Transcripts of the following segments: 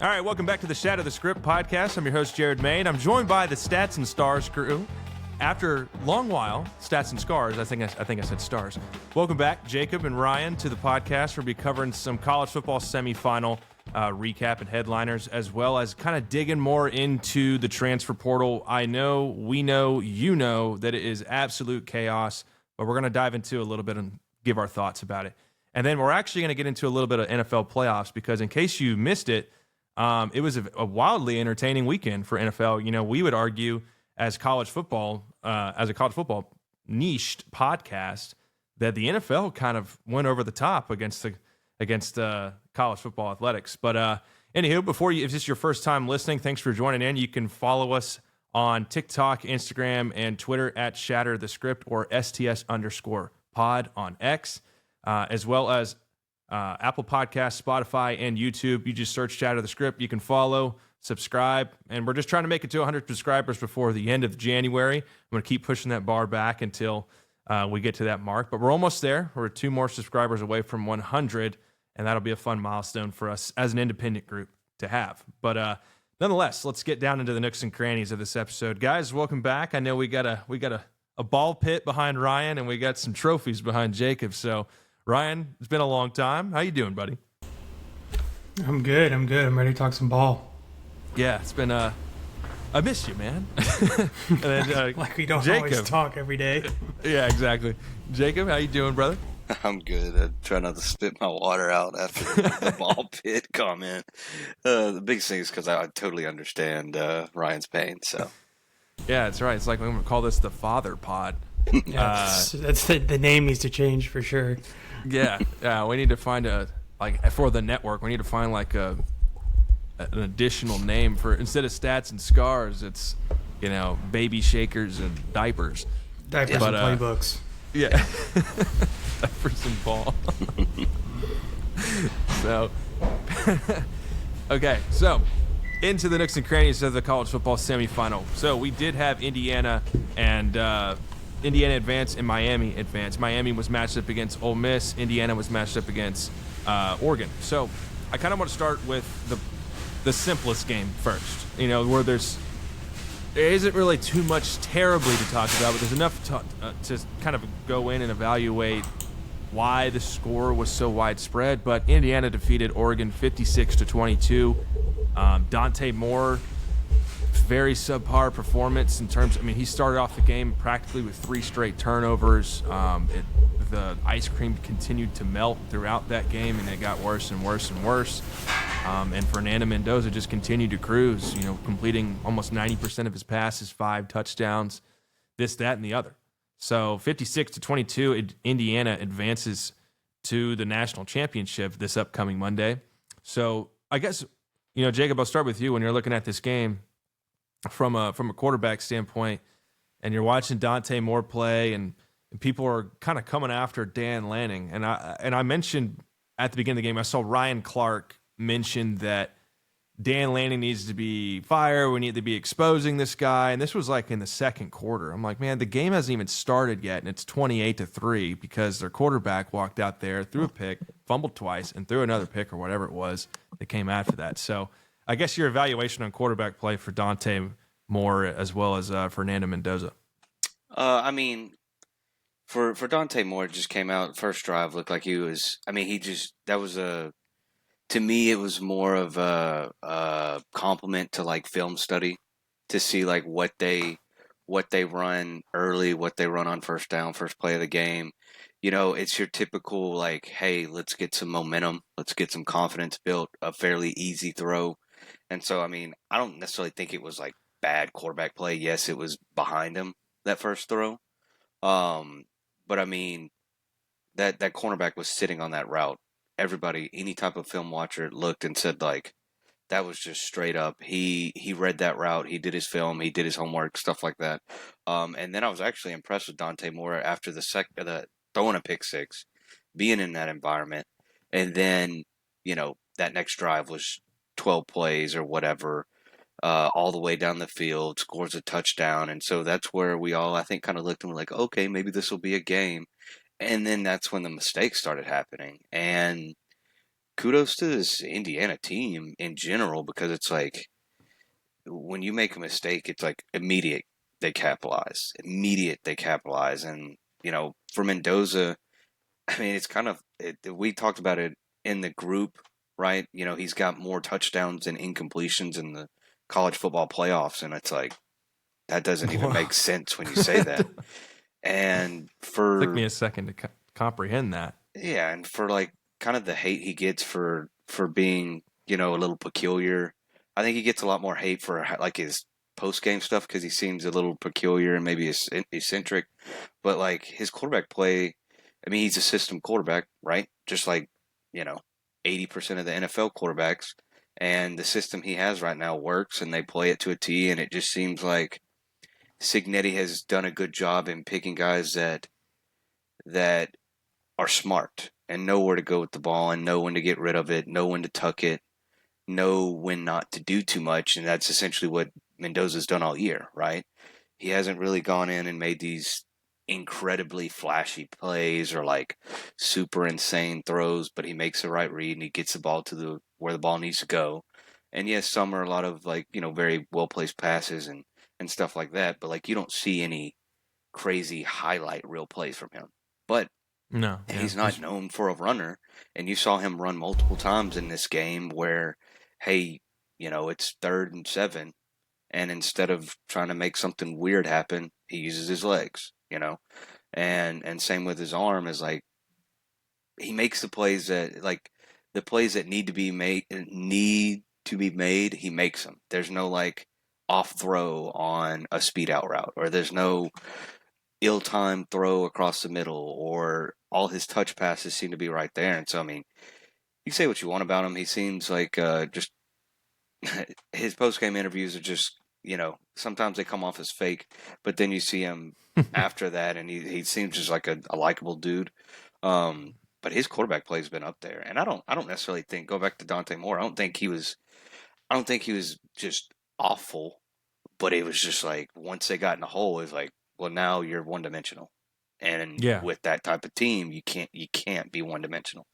All right, welcome back to the Shadow the Script podcast. I'm your host, Jared Main. I'm joined by the Stats and Stars crew. After a long while, Stats and Scars, I think I said Stars. Welcome back, Jacob and Ryan, to the podcast. We'll be covering some college football semifinal recap and headliners, as well as kind of digging more into the transfer portal. I know, we know, you know that it is absolute chaos, but we're going to dive into a little bit and give our thoughts about it. And then we're actually going to get into a little bit of NFL playoffs, because in case you missed it, it was a wildly entertaining weekend for NFL. You know, we would argue as a college football niched podcast that the NFL kind of went over the top against college football athletics. But anywho, if this is your first time listening, thanks for joining in. You can follow us on TikTok, Instagram, and Twitter at Shatter the Script or STS_pod on X, as well as Apple Podcasts, Spotify, and YouTube. You just search Shatter the Script. You can follow, subscribe, and we're just trying to make it to 100 subscribers before the end of January. I'm going to keep pushing that bar back until we get to that mark, but we're almost there. We're 2 more subscribers away from 100, and that'll be a fun milestone for us as an independent group to have. But nonetheless, let's get down into the nooks and crannies of this episode. Guys, welcome back. I know we got a ball pit behind Ryan, and we got some trophies behind Jacob. So, Ryan, it's been a long time. How you doing, buddy? I'm good. I'm ready to talk some ball. Yeah, it's been I missed you, man. And then, like we don't Jacob. always talk every day. Yeah, exactly. Jacob, how you doing, brother? I'm good. I try not to spit my water out after the ball pit comment. The biggest thing is because I totally understand Ryan's pain. So, yeah, that's right. It's like we're going to call this the Father Pod. Yeah, that's the name needs to change for sure. Yeah. We need to find for the network. We need to find an additional name for, instead of Stats and Scars, it's baby shakers and diapers. Diapers and playbooks. Yeah, diapers and ball. So, okay, so into the nooks and crannies of the college football semifinal. So we did have Indiana and Indiana advance and Miami advance. Miami was matched up against Ole Miss. Indiana was matched up against Oregon. So I kind of want to start with the simplest game first. Where there isn't really too much terribly to talk about, but there's enough to kind of go in and evaluate why the score was so widespread. But Indiana defeated Oregon 56-22. Dante Moore, very subpar performance in terms. He started off the game practically with 3 straight turnovers. The ice cream continued to melt throughout that game, and it got worse and worse and worse. And Fernando Mendoza just continued to cruise, completing almost 90% of his passes, 5 touchdowns, this, that, and the other. So 56-22, Indiana advances to the national championship this upcoming Monday. So I guess, Jacob, I'll start with you. When you're looking at this game from a quarterback standpoint, and you're watching Dante Moore play, and people are kind of coming after Dan Lanning. And I mentioned at the beginning of the game, I saw Ryan Clark mention that Dan Lanning needs to be fired. We need to be exposing this guy. And this was like in the second quarter. I'm like, man, the game hasn't even started yet, and it's 28-3 because their quarterback walked out there, threw a pick, fumbled twice, and threw another pick or whatever it was that came after that. So I guess your evaluation on quarterback play for Dante Moore as well as Fernando Mendoza. For Dante Moore, it just came out, first drive, looked like he was, to me, it was more of a compliment to like film study, to see like what they run early, what they run on first down, first play of the game. It's your typical like, hey, let's get some momentum, let's get some confidence built, a fairly easy throw. And so, I don't necessarily think it was like bad quarterback play. Yes, it was behind him, that first throw. But that cornerback was sitting on that route. Everybody, any type of film watcher looked and said like, that was just straight up. He read that route. He did his film. He did his homework, stuff like that. And then I was actually impressed with Dante Moore after the throwing a pick six, being in that environment. And then, that next drive was 12 plays or whatever, all the way down the field, scores a touchdown. And so that's where we all, I think, kind of looked and were like, okay, maybe this will be a game. And then that's when the mistakes started happening. And kudos to this Indiana team in general, because it's like when you make a mistake, it's like immediate they capitalize. Immediate they capitalize. And, for Mendoza, I mean, it's kind of, we talked about it in the group, right? He's got more touchdowns and incompletions in the college football playoffs. And it's like, that doesn't even Wow. make sense when you say that. And Took for, me a second to comprehend that. yeah, and for like kind of the hate he gets for being, a little peculiar. I think he gets a lot more hate for like his post game stuff because he seems a little peculiar and maybe eccentric. But like his quarterback play, I mean, he's a system quarterback, right? Just like, you know, 80% of the NFL quarterbacks. And the system he has right now works and they play it to a T. And it just seems like Signetti has done a good job in picking guys that are smart and know where to go with the ball and know when to get rid of it, know when to tuck it, know when not to do too much. And that's essentially what Mendoza's done all year, right? He hasn't really gone in and made these incredibly flashy plays or like super insane throws, but he makes the right read and he gets the ball to the where the ball needs to go. And yes, some are a lot of like, very well placed passes and stuff like that, but like you don't see any crazy highlight real plays from him. But No, yeah. he's not known for a runner, and you saw him run multiple times in this game where, hey, it's 3rd and 7, and instead of trying to make something weird happen, he uses his legs, and same with his arm is like he makes the plays that like the plays that need to be made, he makes them. There's no like off throw on a speed out route, or there's no ill-timed throw across the middle, or all his touch passes seem to be right there. And so, I mean, you say what you want about him. He seems like just his post-game interviews are just, sometimes they come off as fake, but then you see him after that, and he seems just like a likable dude. But his quarterback play has been up there, and I don't necessarily think, go back to Dante Moore. I don't think he was just awful, but it was just like once they got in the hole, it was like, well, now you're one dimensional, and Yeah, with that type of team, you can't be one dimensional.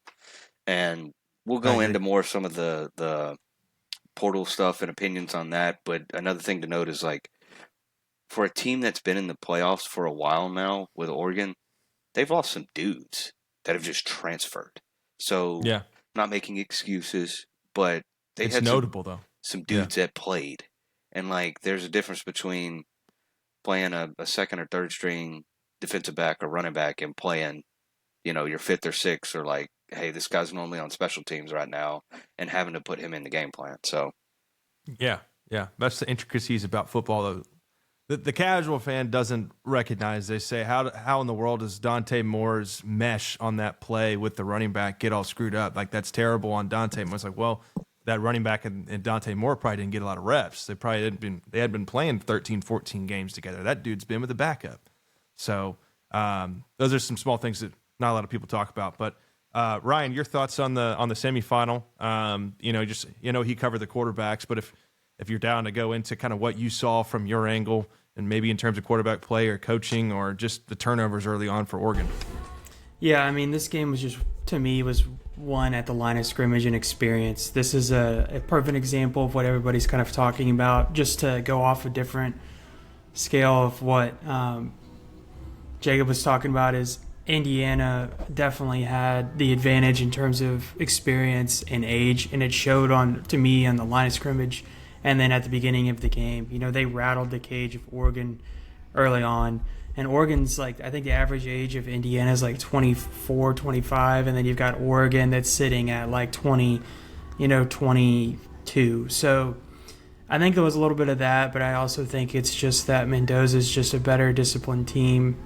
And we'll I go agree. into more of some of the portal stuff and opinions on that. But another thing to note is like for a team that's been in the playoffs for a while now with Oregon, they've lost some dudes that have just transferred. So Yeah, not making excuses, but they've it's had some notable though. some Yeah, dudes that played, and like there's a difference between playing a second or third string defensive back or running back and playing, your fifth or sixth, or like, hey, this guy's normally on special teams right now, and having to put him in the game plan. So, yeah, yeah. That's the intricacies about football. Though the casual fan doesn't recognize. They say, how in the world does Dante Moore's mesh on that play with the running back get all screwed up? Like that's terrible on Dante Moore. It's like, well, that running back and Dante Moore probably didn't get a lot of reps. They had been playing 13, 14 games together. That dude's been with the backup. So those are some small things that not a lot of people talk about. But Ryan, your thoughts on the semifinal? He covered the quarterbacks, but if you're down to go into kind of what you saw from your angle, and maybe in terms of quarterback play or coaching or just the turnovers early on for Oregon. Yeah, I mean, this game was just, to me, was won at the line of scrimmage and experience. This is a perfect example of what everybody's kind of talking about, just to go off a different scale of what Jacob was talking about is Indiana definitely had the advantage in terms of experience and age, and it showed to me on the line of scrimmage and then at the beginning of the game. They rattled the cage of Oregon early on. And Oregon's like, I think the average age of Indiana is like 24, 25, and then you've got Oregon that's sitting at like 20, 22. So I think there was a little bit of that, but I also think it's just that Mendoza's just a better disciplined team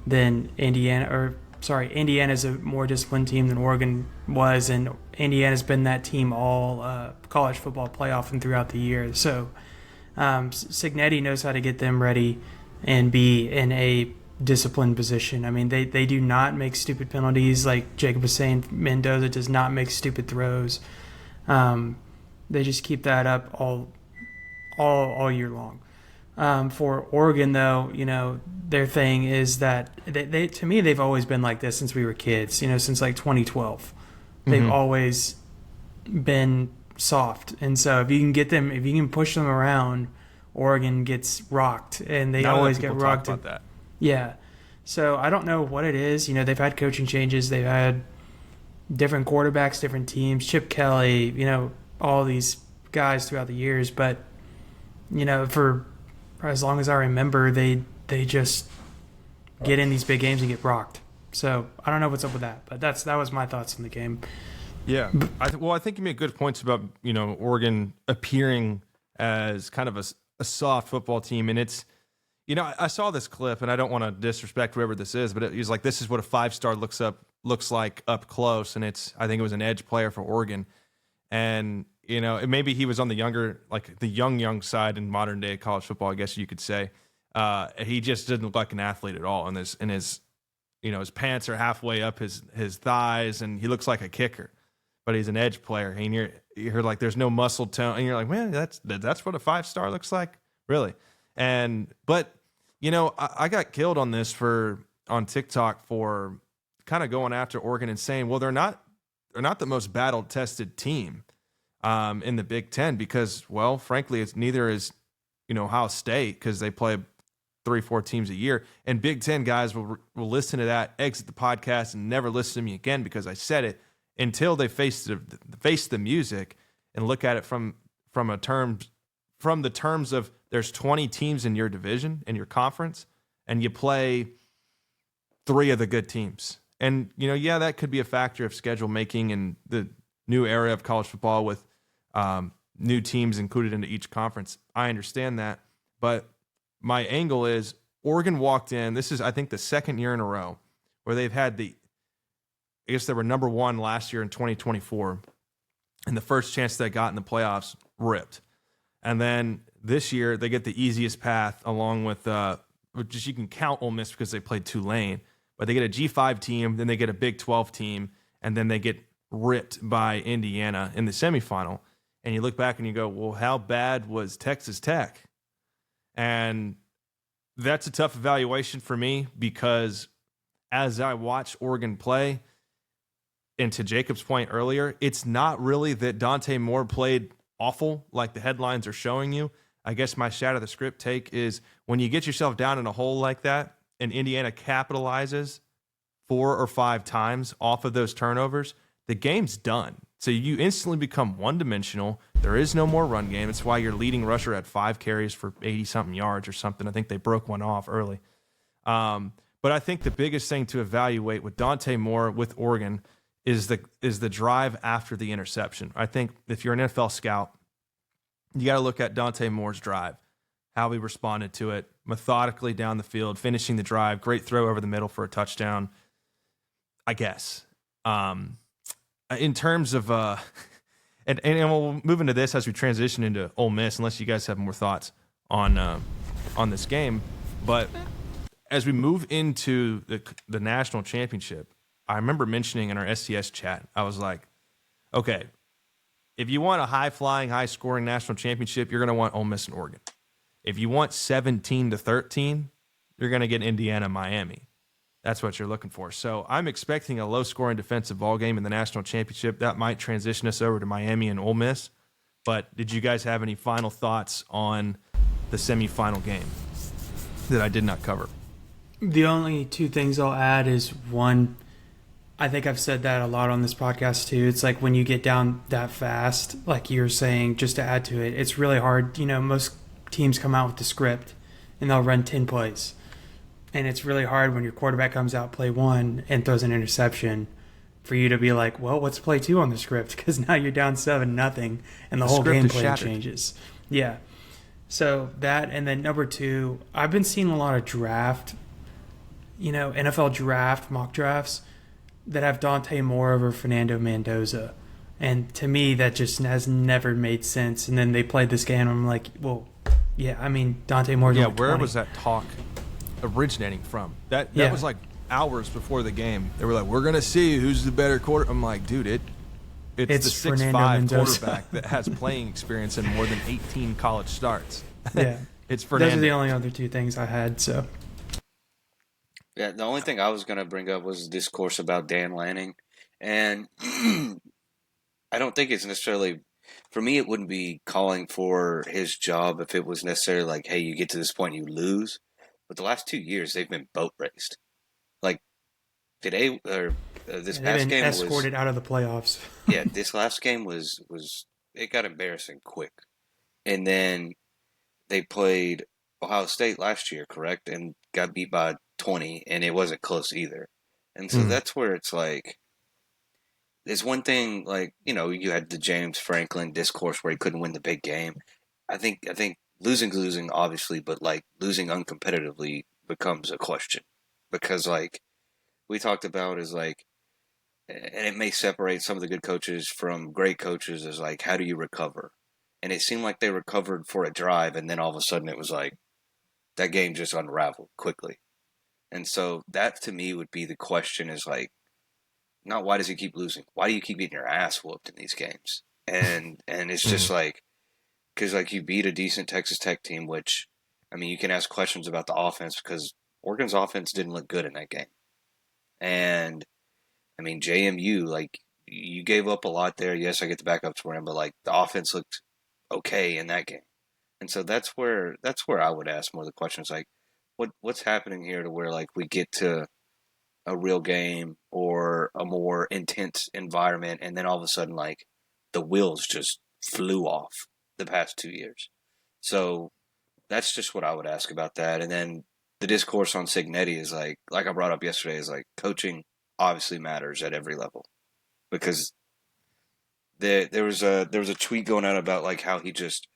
than Indiana. Indiana's a more disciplined team than Oregon was, and Indiana's been that team all college football playoff and throughout the year. So Signetti knows how to get them ready and be in a disciplined position. I mean, they do not make stupid penalties. Like Jacob was saying, Mendoza does not make stupid throws. They just keep that up all year long. For Oregon, though, their thing is that to me, they've always been like this since we were kids, since like 2012. They've always been soft. And so if you can get them, if you can push them around, Oregon gets rocked, and they None of always the get people rocked. talk about that. Yeah. So I don't know what it is. You know, they've had coaching changes. They've had different quarterbacks, different teams, Chip Kelly, you know, all these guys throughout the years. But, you know, for as long as I remember, they just get in these big games and get rocked. So I don't know what's up with that. But that was my thoughts on the game. Yeah. I think you made good points about, you know, Oregon appearing as kind of a soft football team. And it's, you know, I saw this clip, and I don't want to disrespect whoever this is, but it was like, this is what a 5-star looks like up close. And I think it was an edge player for Oregon. And, you know, maybe he was on the younger, like the young side in modern day college football, I guess you could say. He just didn't look like an athlete at all. And his, you know, his pants are halfway up his thighs, and he looks like a kicker, but he's an edge player. And you're like, there's no muscle tone. And you're like, man, that's what a 5-star looks like. Really? But you know, I got killed on this on TikTok for kind of going after Oregon and saying, well, they're not the most battle tested team in the Big Ten, because, well, frankly, it's neither is, you know, Ohio State, because they play 3-4 teams a year. And Big Ten guys will listen to that, exit the podcast, and never listen to me again because I said it, until they face the music and look at it from the terms of, there's 20 teams in your division, in your conference, and you play 3 of the good teams. And, you know, yeah, that could be a factor of schedule making and the new era of college football with new teams included into each conference. I understand that. But my angle is, Oregon walked in. This is, I think, the second year in a row where they've had I guess they were number 1 last year in 2024. And the first chance they got in the playoffs ripped. And then this year, they get the easiest path, along with just, you can count Ole Miss because they played Tulane, but they get a G5 team, then they get a Big 12 team, and then they get ripped by Indiana in the semifinal. And you look back and you go, well, how bad was Texas Tech? And that's a tough evaluation for me, because as I watch Oregon play, and to Jacob's point earlier, it's not really that Dante Moore played awful like the headlines are showing you. I guess my shadow the script take is, when you get yourself down in a hole like that and Indiana capitalizes 4 or 5 times off of those turnovers, the game's done. So you instantly become one-dimensional. There is no more run game. It's why your leading rusher had 5 carries for 80-something yards or something. I think they broke one off early. But I think the biggest thing to evaluate with Dante Moore with Oregon is the drive after the interception. I think if you're an NFL scout, you got to look at Dante Moore's drive, how he responded to it, methodically down the field, finishing the drive, great throw over the middle for a touchdown, I guess. In terms of, and we'll move into this as we transition into Ole Miss, unless you guys have more thoughts on this game. But as we move into the national championship, I remember mentioning in our STS chat, I was like, okay, if you want a high-flying, high-scoring national championship, you're going to want Ole Miss and Oregon. If you want 17-13, you're going to get Indiana, Miami. That's what you're looking for. So I'm expecting a low-scoring defensive ball game in the national championship. That might transition us over to Miami and Ole Miss. But did you guys have any final thoughts on the semifinal game that I did not cover? The only 2 things I'll add is, one, I think I've said that a lot on this podcast too. It's like, when you get down that fast, like you're saying, just to add to it, it's really hard. You know, most teams come out with the script and they'll run 10 plays. And it's really hard when your quarterback comes out play 1 and throws an interception for you to be like, well, what's play 2 on the script? Because now you're down 7-0 and the whole game plan changes. Yeah. So that, and then number 2, I've been seeing a lot of draft, you know, NFL draft, mock drafts that have Dante Moore over Fernando Mendoza. And to me, that just has never made sense. And then they played this game, and I'm like, well, yeah, I mean, Dante Moore's Yeah, only where 20. was that talk originating from? That Yeah. was like hours before the game. They were like, we're going to see who's the better quarter. I'm like, dude, it's the Fernando 6'5" Mendoza. quarterback that has playing experience in more than 18 college starts. Yeah. It's Fernando. Those are the only other 2 things I had, so. Yeah, the only thing I was going to bring up was discourse about Dan Lanning. And I don't think it's necessarily for me. It wouldn't be calling for his job if it was necessarily like, hey, you get to this point, you lose. But the last 2 years, they've been boat raced. Like today or this And they've past been game was escorted out of the playoffs. yeah. This last game was it got embarrassing quick, and then they played Ohio State last year, correct, and got beat by 20, and it wasn't close either. And so Mm. that's where it's like there's one thing like you had the James Franklin discourse where he couldn't win the big game. I think losing's losing obviously, but like losing uncompetitively becomes a question because like we talked about is like and it may separate some of the good coaches from great coaches is like how do you recover? And it seemed like they recovered for a drive and then all of a sudden it was like that game just unraveled quickly. And so that to me would be the question is like not why does he keep losing? Why do you keep getting your ass whooped in these games? And it's just Mm. like because like you beat a decent Texas Tech team, which I mean you can ask questions about the offense because Oregon's offense didn't look good in that game. And I mean JMU like you gave up a lot there. Yes, I get the backups for him, but like the offense looked okay in that game. And so that's where I would ask more of the questions like what's happening here to where like we get to a real game or a more intense environment and then all of a sudden like the wheels just flew off the past 2 years. So that's just what I would ask about that. And then the discourse on Signetti is like I brought up yesterday is like coaching obviously matters at every level because there was a tweet going out about like how he just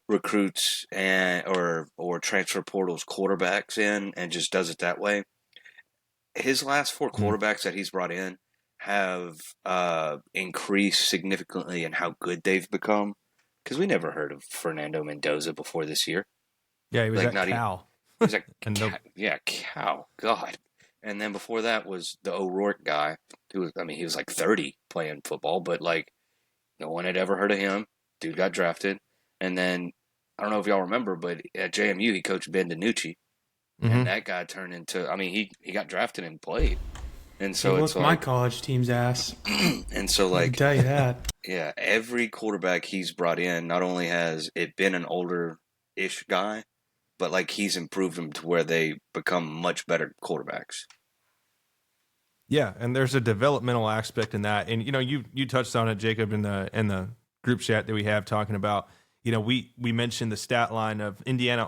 recruits and or transfer portals quarterbacks in and just does it that way. His last four Mm. quarterbacks that he's brought in have increased significantly in how good they've become. Because we never heard of Fernando Mendoza before this year. Yeah, he was Like at not even Cal. he was like And no, yeah, cow, God. And then before that was the O'Rourke guy, who was I mean he was like 30 playing football, but like no one had ever heard of him. Dude got drafted, and then I don't know if y'all remember, but at JMU he coached Ben DiNucci, and mm-hmm. that guy turned into I mean he got drafted and played. And He so it's whooped my like, college team's ass. and so I can like, tell you that. yeah, every quarterback he's brought in, not only has it been an older-ish guy, but like he's improved them to where they become much better quarterbacks. Yeah, and there's a developmental aspect in that, and you touched on it, Jacob, in the group chat that we have talking about. We mentioned the stat line of Indiana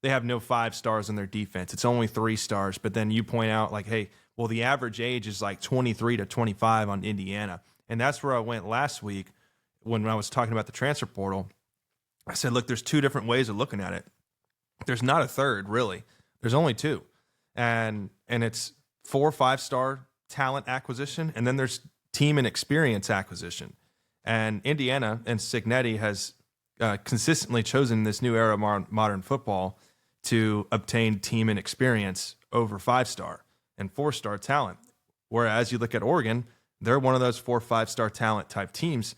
they have no 5 stars in their defense. It's only 3 stars, but then you point out like, hey, well, the average age is like 23 to 25 on Indiana, and that's where I went last week when I was talking about the transfer portal. I said, look, there's 2 different ways of looking at it. There's not a third, really. There's only 2, and it's 4 5-star talent acquisition, and then there's team and experience acquisition. And Indiana and Signetti has consistently chosen this new era of modern football to obtain team and experience over 5-star and 4-star talent. Whereas you look at Oregon, they're one of those 4 5-star talent type teams.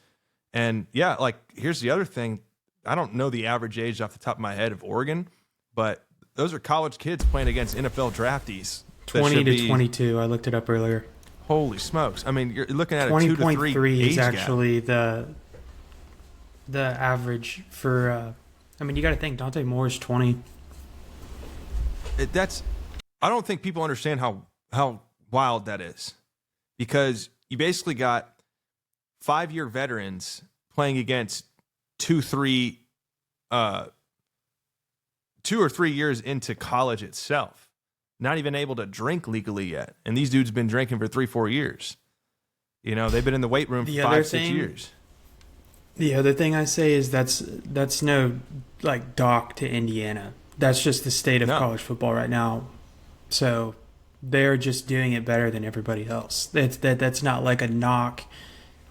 And yeah, like here's the other thing. I don't know the average age off the top of my head of Oregon, but those are college kids playing against NFL draftees. 20 to 22. I looked it up earlier. Holy smokes. I mean, you're looking at a 2 to 3 20.3 age is gap. actually the average for. I mean, you got to think Dante Moore is 20. I don't think people understand how wild that is, because you basically got 5-year veterans playing against 2 or 3 years into college itself, not even able to drink legally yet, and these dudes been drinking for 3-4 years. They've been in the weight room for 5-6 years. The other thing I say is that's no like dock to Indiana. That's just the state of college football right now. So they're just doing it better than everybody else. That's not like a knock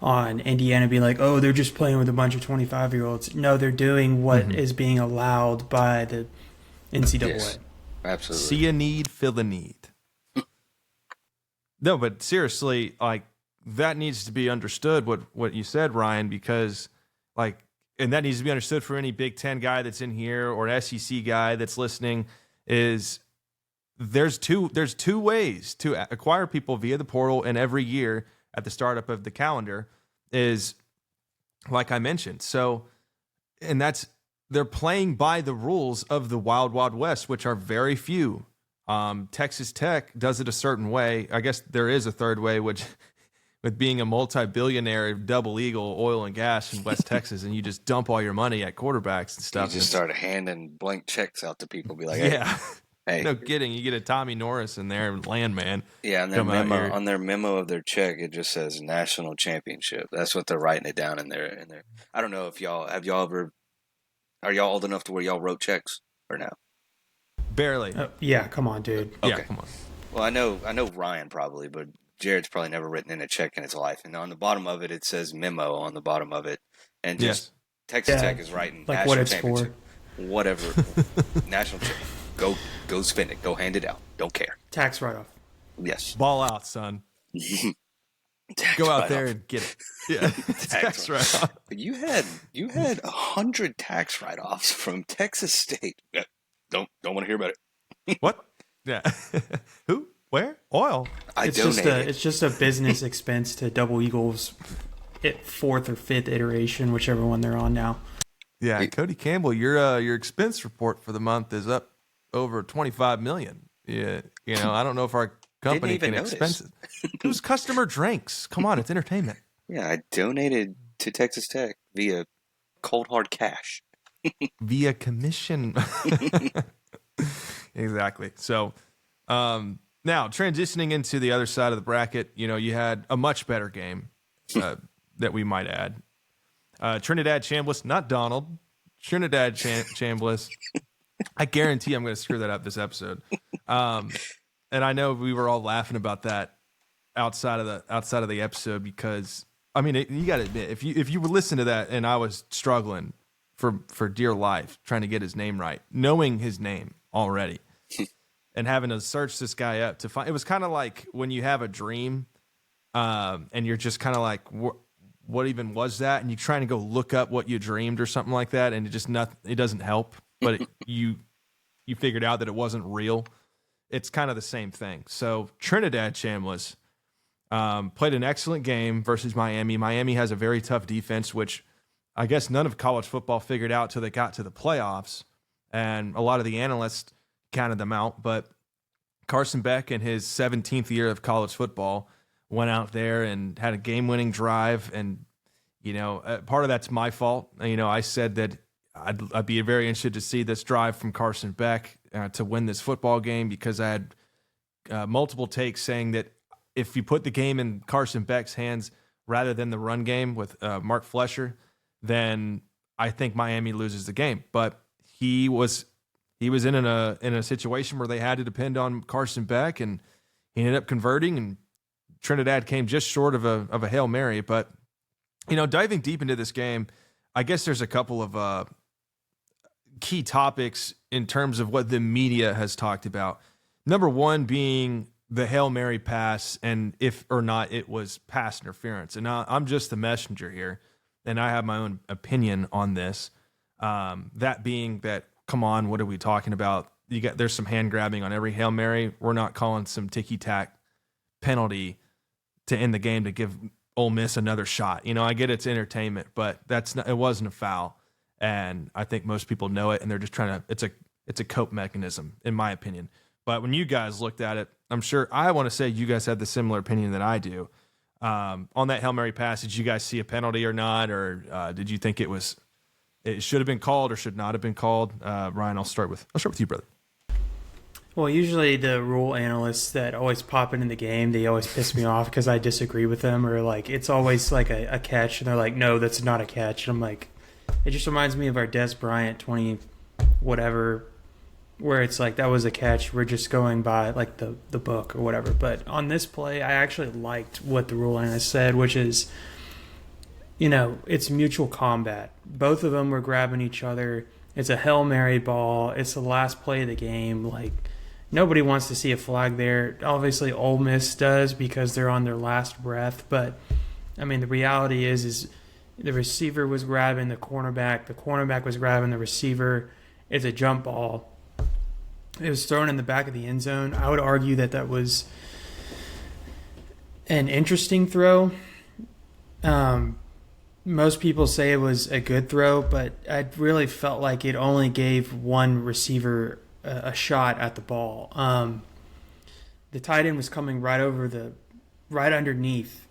on Indiana being like, oh, they're just playing with a bunch of 25-year-olds. No, they're doing what is being allowed by the NCAA. Yes, absolutely. See a need, fill a need. No, but seriously, like that needs to be understood. What you said, Ryan, because and that needs to be understood for any Big Ten guy that's in here or an SEC guy that's listening. Is there's two ways to acquire people via the portal, and every year at the startup of the calendar, is, like I mentioned. So, and they're playing by the rules of the Wild Wild West, which are very few. Texas Tech does it a certain way. I guess there is a third way, which with being a multi-billionaire double eagle oil and gas in West Texas, and you just dump all your money at quarterbacks and stuff. You just start handing blank checks out to people. Be like, yeah, hey. No kidding. You get a Tommy Norris in there, landman. Yeah, on their memo of their check, it just says national championship. That's what they're writing it down in there. I don't know if are y'all old enough to where y'all wrote checks or no? Barely. Yeah, come on, dude. Okay. Yeah, come on. Well, I know Ryan probably, but Jared's probably never written in a check in his life. And on the bottom of it, it says memo on the bottom of it. And just Texas Tech is writing like national what it's championship. for. Whatever. National championship. Go spend it. Go hand it out. Don't care. Tax write-off. Yes. Ball out, son. Go out there and get it. Yeah. Tax write-off. You had 100 tax write-offs from Texas State. Don't want to hear about it. What? Yeah. Who? Where? Oil. It's just a business expense to Double Eagles' fourth or fifth iteration, whichever one they're on now. Yeah, Cody Campbell, your expense report for the month is up over $25 million. Yeah, I don't know if our company can expense it. It was customer drinks. Come on, it's entertainment. Yeah, I donated to Texas Tech via cold hard cash. Via commission. Exactly. So, now transitioning into the other side of the bracket, you had a much better game that we might add. Trinidad Chambliss, not Donald. Trinidad Chambliss. I guarantee I'm going to screw that up this episode. And I know we were all laughing about that outside of the episode because you got to admit if you would listen to that and I was struggling for dear life trying to get his name right, knowing his name already, and having to search this guy up to find. It was kind of like when you have a dream, and you're just kind of like, what even was that? And you're trying to go look up what you dreamed or something like that, and it doesn't help. But you figured out that it wasn't real. It's kind of the same thing. So Trinidad Chambliss played an excellent game versus Miami. Miami has a very tough defense, which I guess none of college football figured out till they got to the playoffs, and a lot of the analysts counted them out. But Carson Beck, in his 17th year of college football, went out there and had a game-winning drive. And, part of that's my fault. I said that I'd be very interested to see this drive from Carson Beck to win this football game because I had multiple takes saying that if you put the game in Carson Beck's hands rather than the run game with Mark Flesher, then I think Miami loses the game. But he was in a situation where they had to depend on Carson Beck, and he ended up converting, and Trinidad came just short of a Hail Mary. But diving deep into this game, I guess there's a couple of key topics in terms of what the media has talked about. Number one being the Hail Mary pass, and if or not it was pass interference. And I'm just the messenger here, and I have my own opinion on this. That being that, come on, what are we talking about? There's some hand grabbing on every Hail Mary. We're not calling some ticky-tack penalty to end the game to give Ole Miss another shot. I get it's entertainment, but it wasn't a foul. And I think most people know it, and they're just trying to, it's a cope mechanism, in my opinion. But when you guys looked at it, I'm sure I want to say you guys had the similar opinion that I do. On that Hail Mary pass, did you guys see a penalty or not? Or did you think it should have been called or should not have been called? Ryan, I'll start with you, brother. Well, usually the rule analysts that always pop into the game, they always piss me off because I disagree with them, or like it's always like a catch, and they're like, no, that's not a catch. And I'm like, it just reminds me of our Des Bryant 20 whatever, where it's like that was a catch. We're just going by like the book or whatever. But on this play, I actually liked what the rule analyst said, which is, it's mutual combat. Both of them were grabbing each other. It's a Hail Mary ball. It's the last play of the game. Like, nobody wants to see a flag there. Obviously, Ole Miss does because they're on their last breath. But, the reality is the receiver was grabbing the cornerback was grabbing the receiver. It's a jump ball. It was thrown in the back of the end zone. I would argue that was an interesting throw. Most people say it was a good throw, but I really felt like it only gave one receiver a shot at the ball. The tight end was coming right underneath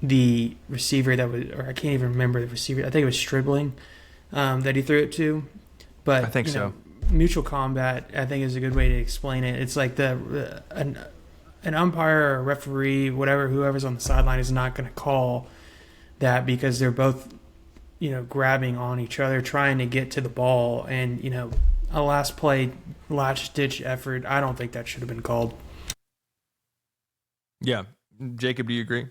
the receiver that was, or I can't even remember the receiver. I think it was Stribling that he threw it to. But I think so. Mutual combat, I think, is a good way to explain it. It's like an umpire or a referee, whoever's on the sideline is not going to call that because they're both, grabbing on each other, trying to get to the ball, and a last play, last ditch effort. I don't think that should have been called. Yeah. Jacob, do you agree?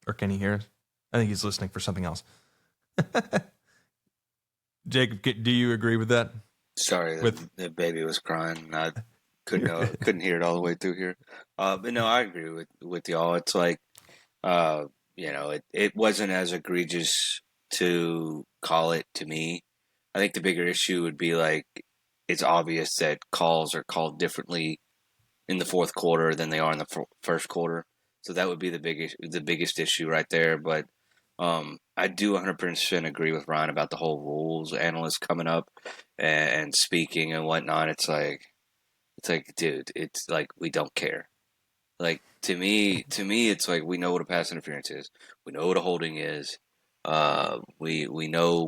Or can he hear us? I think he's listening for something else. Jacob, do you agree with that? Sorry, the baby was crying. I couldn't hear it all the way through here. But no, I agree with y'all. It's like, it wasn't as egregious to call it to me. I think the bigger issue would be like, it's obvious that calls are called differently in the fourth quarter than they are in the first quarter. So that would be the biggest issue right there. But I do 100% agree with Ryan about the whole rules analyst coming up and speaking and whatnot. It's like, dude, it's like, we don't care. Like, to me, it's like, we know what a pass interference is. We know what a holding is. We know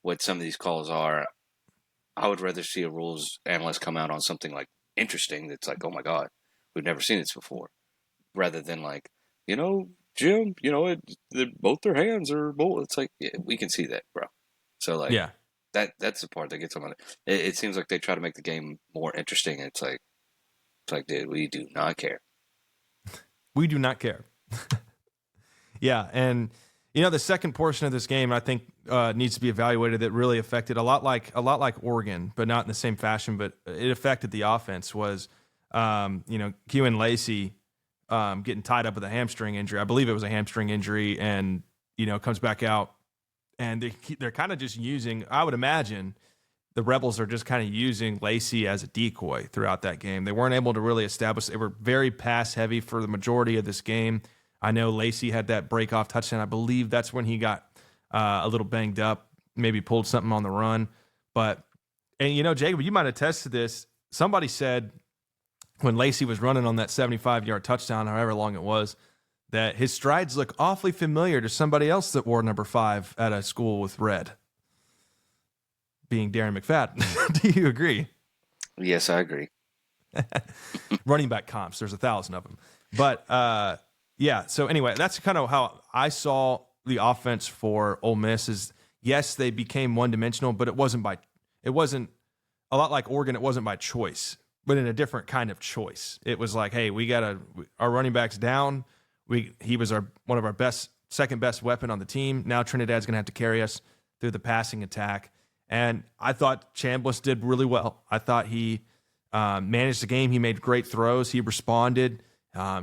what some of these calls are. I would rather see a rules analyst come out on something like interesting that's like, oh my God, we've never seen this before, rather than like, Jim, both their hands are both. It's like, yeah, we can see that, bro. So like, Yeah. that's the part that gets on it. Seems like they try to make the game more interesting. And it's like, dude, we do not care. We do not care. Yeah, and the second portion of this game, I think, needs to be evaluated. That really affected a lot like Oregon, but not in the same fashion. But it affected the offense. Was Kewen Lacey getting tied up with a hamstring injury? I believe it was a hamstring injury, and comes back out, and they're kind of just using. I would imagine the Rebels are just kind of using Lacey as a decoy throughout that game. They weren't able to really establish. They were very pass heavy for the majority of this game. I know Lacey had that break-off touchdown. I believe that's when he got a little banged up, maybe pulled something on the run. And Jacob, you might attest to this. Somebody said when Lacey was running on that 75-yard touchdown, however long it was, that his strides look awfully familiar to somebody else that wore number 5 at a school with red, being Darren McFadden. Do you agree? Yes, I agree. Running back comps, there's 1,000 of them. But, yeah, so anyway, that's kind of how I saw the offense for Ole Miss. Is yes, they became one-dimensional, but it wasn't a lot like Oregon. It wasn't by choice, but in a different kind of choice. It was like, hey, our running back's down. He was one of our second best weapon on the team. Now Trinidad's going to have to carry us through the passing attack. And I thought Chambliss did really well. I thought he managed the game. He made great throws. He responded.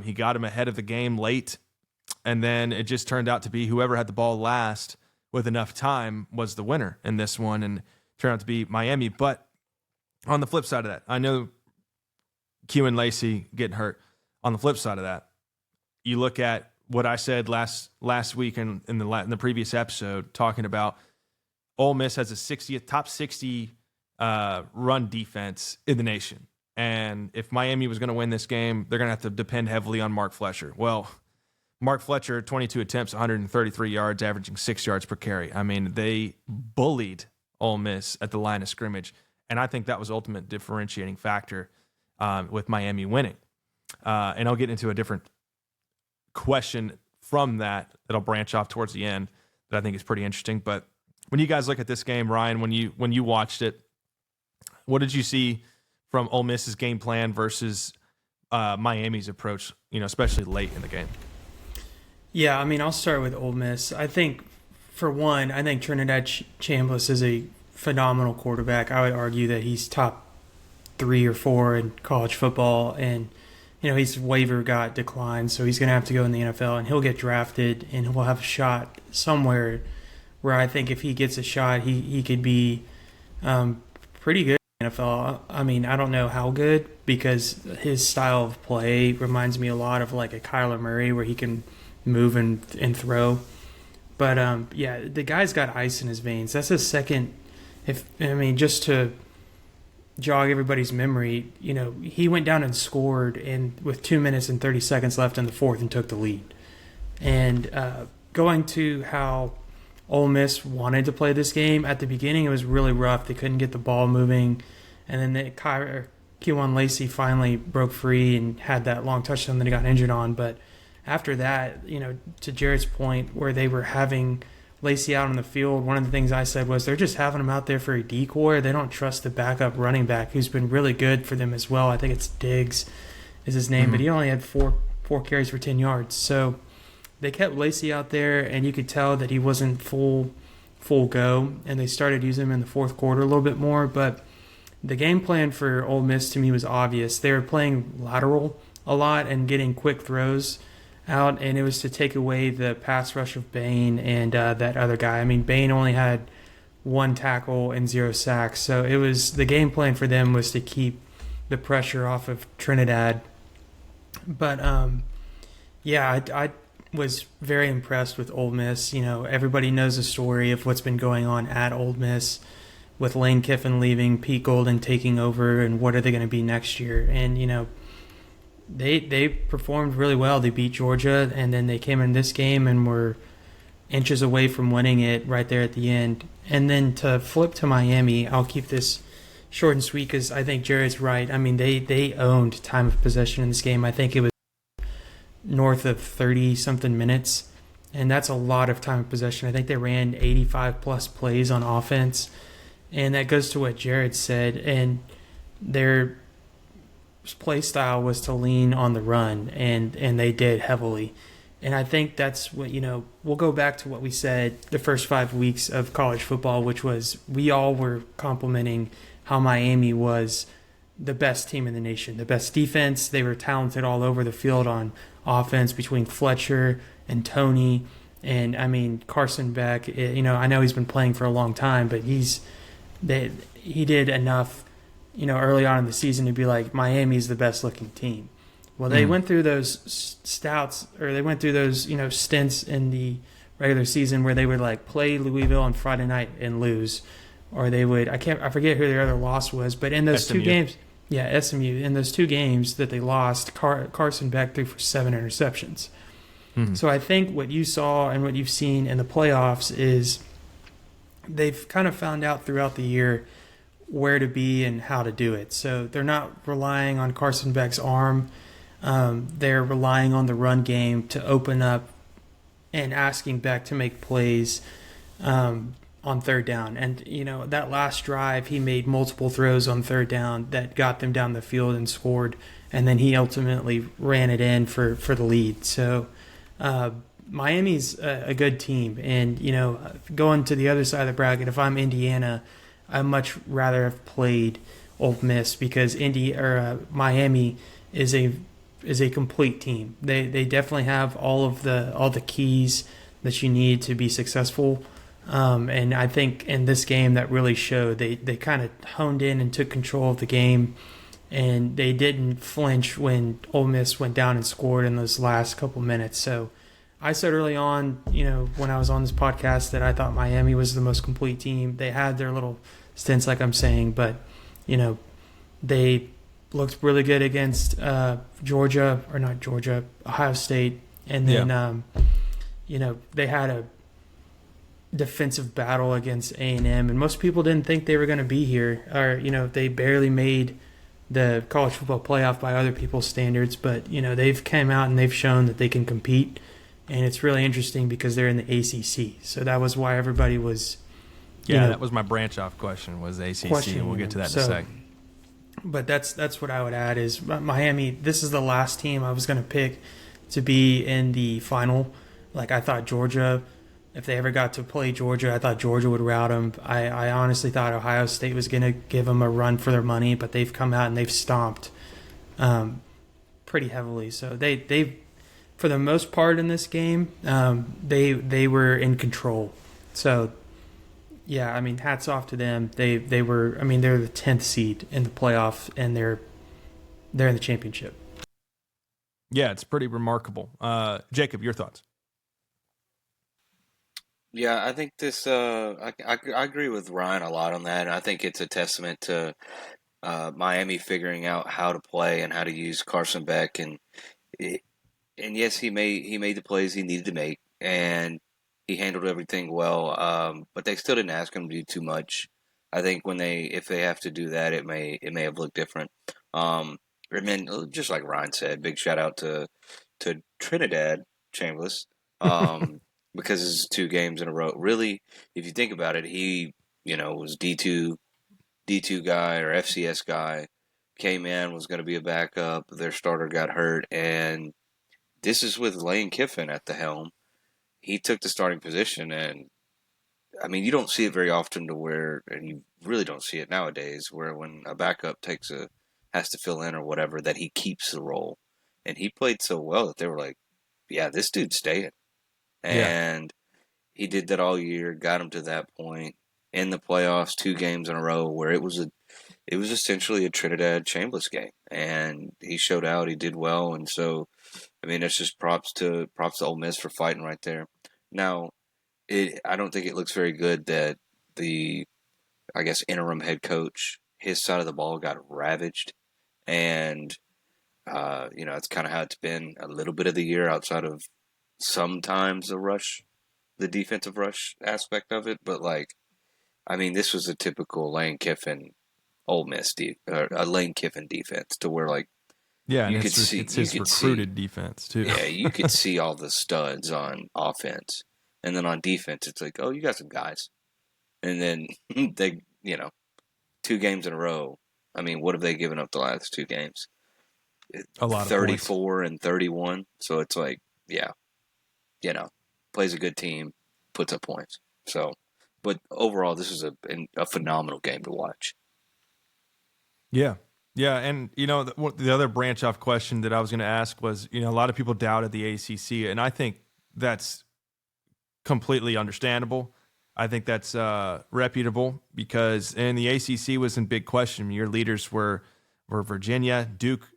He got him ahead of the game late. And then it just turned out to be whoever had the ball last with enough time was the winner in this one, and turned out to be Miami. But on the flip side of that, I know Kewen Lacey getting hurt. On the flip side of that, you look at what I said last week in the previous episode, talking about Ole Miss has a top 60 run defense in the nation. And if Miami was going to win this game, they're going to have to depend heavily on Mark Fletcher. Well, Mark Fletcher, 22 attempts, 133 yards, averaging 6 yards per carry. I mean, they bullied Ole Miss at the line of scrimmage. And I think that was the ultimate differentiating factor with Miami winning. And I'll get into a different question from that'll branch off towards the end that I think is pretty interesting. But when you guys look at this game, Ryan, when you watched it, what did you see from Ole Miss's game plan versus Miami's approach, especially late in the game? Yeah, I mean, I'll start with Ole Miss. I think, for one, Trinidad Chambliss is a phenomenal quarterback. I would argue that he's top 3 or 4 in college football, and his waiver got declined, so he's going to have to go in the NFL, and he'll get drafted, and he'll have a shot somewhere where I think if he gets a shot, he could be pretty good in the NFL. I mean, I don't know how good, because his style of play reminds me a lot of like a Kyler Murray, where he can move and throw. But yeah, the guy's got ice in his veins. That's his second. Just to jog everybody's memory, he went down and scored with 2 minutes and 30 seconds left in the fourth and took the lead. And going to how Ole Miss wanted to play this game, at the beginning it was really rough. They couldn't get the ball moving. And then Kewan Lacey finally broke free and had that long touchdown that he got injured on. But after that, to Jared's point, where they were having Lacey out on the field, one of the things I said was they're just having him out there for a decoy. They don't trust the backup running back, who's been really good for them as well. I think it's Diggs is his name, but he only had four carries for 10 yards. So they kept Lacey out there, and you could tell that he wasn't full go, and they started using him in the fourth quarter a little bit more. But the game plan for Ole Miss to me was obvious. They were playing lateral a lot and getting quick throws out, and it was to take away the pass rush of Bain and that other guy. Bain only had 1 tackle and 0 sacks, so it was the game plan for them was to keep the pressure off of Trinidad. But I was very impressed with Ole Miss. Everybody knows the story of what's been going on at Ole Miss with Lane Kiffin leaving, Pete Golden taking over, and what are they going to be next year? And They performed really well. They beat Georgia, and then they came in this game and were inches away from winning it right there at the end. And then to flip to Miami, I'll keep this short and sweet because I think Jared's right. They owned time of possession in this game. I think it was north of 30-something minutes, and that's a lot of time of possession. I think they ran 85-plus plays on offense, and that goes to what Jared said. And their play style was to lean on the run, and they did heavily. And I think that's what, we'll go back to what we said the first 5 weeks of college football, which was we all were complimenting how Miami was the best team in the nation, the best defense. They were talented all over the field on offense between Fletcher and Tony. And Carson Beck, I know he's been playing for a long time, but he did enough early on in the season to be like, Miami's the best looking team. Well, they went through those stints in the regular season where they would play Louisville on Friday night and lose, or they would, I forget who their other loss was, but in those SMU. 2 games, SMU, in those 2 games that they lost, Carson Beck threw for 7 interceptions. So I think what you saw and what you've seen in the playoffs is they've kind of found out throughout the year where to be and how to do it. So they're not relying on Carson Beck's arm. They're relying on the run game to open up and asking Beck to make plays on third down. And, that last drive, he made multiple throws on third down that got them down the field and scored. And then he ultimately ran it in for the lead. So Miami's a good team. And, going to the other side of the bracket, if I'm Indiana, I'd much rather have played Ole Miss because Miami is a complete team. They definitely have all the keys that you need to be successful. And I think in this game that really showed. They kind of honed in and took control of the game, and they didn't flinch when Ole Miss went down and scored in those last couple minutes. So I said early on, when I was on this podcast, that I thought Miami was the most complete team. They had their little stints, like I'm saying, but they looked really good against Ohio State, and then they had a defensive battle against A&M, and most people didn't think they were going to be here, or they barely made the college football playoff by other people's standards, but they've come out and they've shown that they can compete, and it's really interesting because they're in the ACC, so that was why everybody was. That was my branch off question, was ACC, and we'll get to that in a second. But that's what I would add is Miami. This is the last team I was going to pick to be in the final. I thought Georgia, if they ever got to play Georgia, I thought Georgia would rout them. I honestly thought Ohio State was going to give them a run for their money, but they've come out and they've stomped pretty heavily. So they for the most part in this game, they were in control. So. Yeah, hats off to them. They were. They're the 10th seed in the playoff, and they're in the championship. Yeah, it's pretty remarkable. Jacob, your thoughts? Yeah, I think this. I agree with Ryan a lot on that, and I think it's a testament to Miami figuring out how to play and how to use Carson Beck, and yes, he made the plays he needed to make, and he handled everything well. But they still didn't ask him to do too much. I think if they have to do that, it may have looked different. Um, and then just like Ryan said, big shout out to Trinidad Chambliss, um, because this is 2 games in a row. Really, if you think about it, he was D two guy or FCS guy, came in, was going to be a backup. Their starter got hurt, and this is with Lane Kiffin at the helm. He took the starting position, and I mean, you don't see it very often to where, and you really don't see it nowadays, where when a backup has to fill in or whatever, that he keeps the role. And he played so well that they were like, yeah, this dude's staying. Yeah. And he did that all year, got him to that point in the playoffs, 2 games in a row where it was essentially a Trinidad Chambliss game, and he showed out. He did well, and so I mean, it's just props to Ole Miss for fighting right there. Now, I don't think it looks very good that the I guess interim head coach, his side of the ball got ravaged, and it's kind of how it's been a little bit of the year outside of sometimes the defensive rush aspect of it, but like I mean, this was a typical Lane Kiffin Ole Miss a Lane Kiffin defense to where like Yeah, and you could see it's you his could see recruited defense too. yeah, you could see all the studs on offense. And then on defense, it's like, oh, you got some guys. And then they, 2 games in a row. I mean, what have they given up the last 2 games? A lot of points. 34 and 31. So it's like, yeah, you know, plays a good team, puts up points. So, but overall, this is a phenomenal game to watch. Yeah. Yeah, and the other branch off question that I was going to ask was, a lot of people doubted the ACC, and I think that's completely understandable. I think that's reputable because and the ACC was in big question. Your leaders were Virginia, Duke,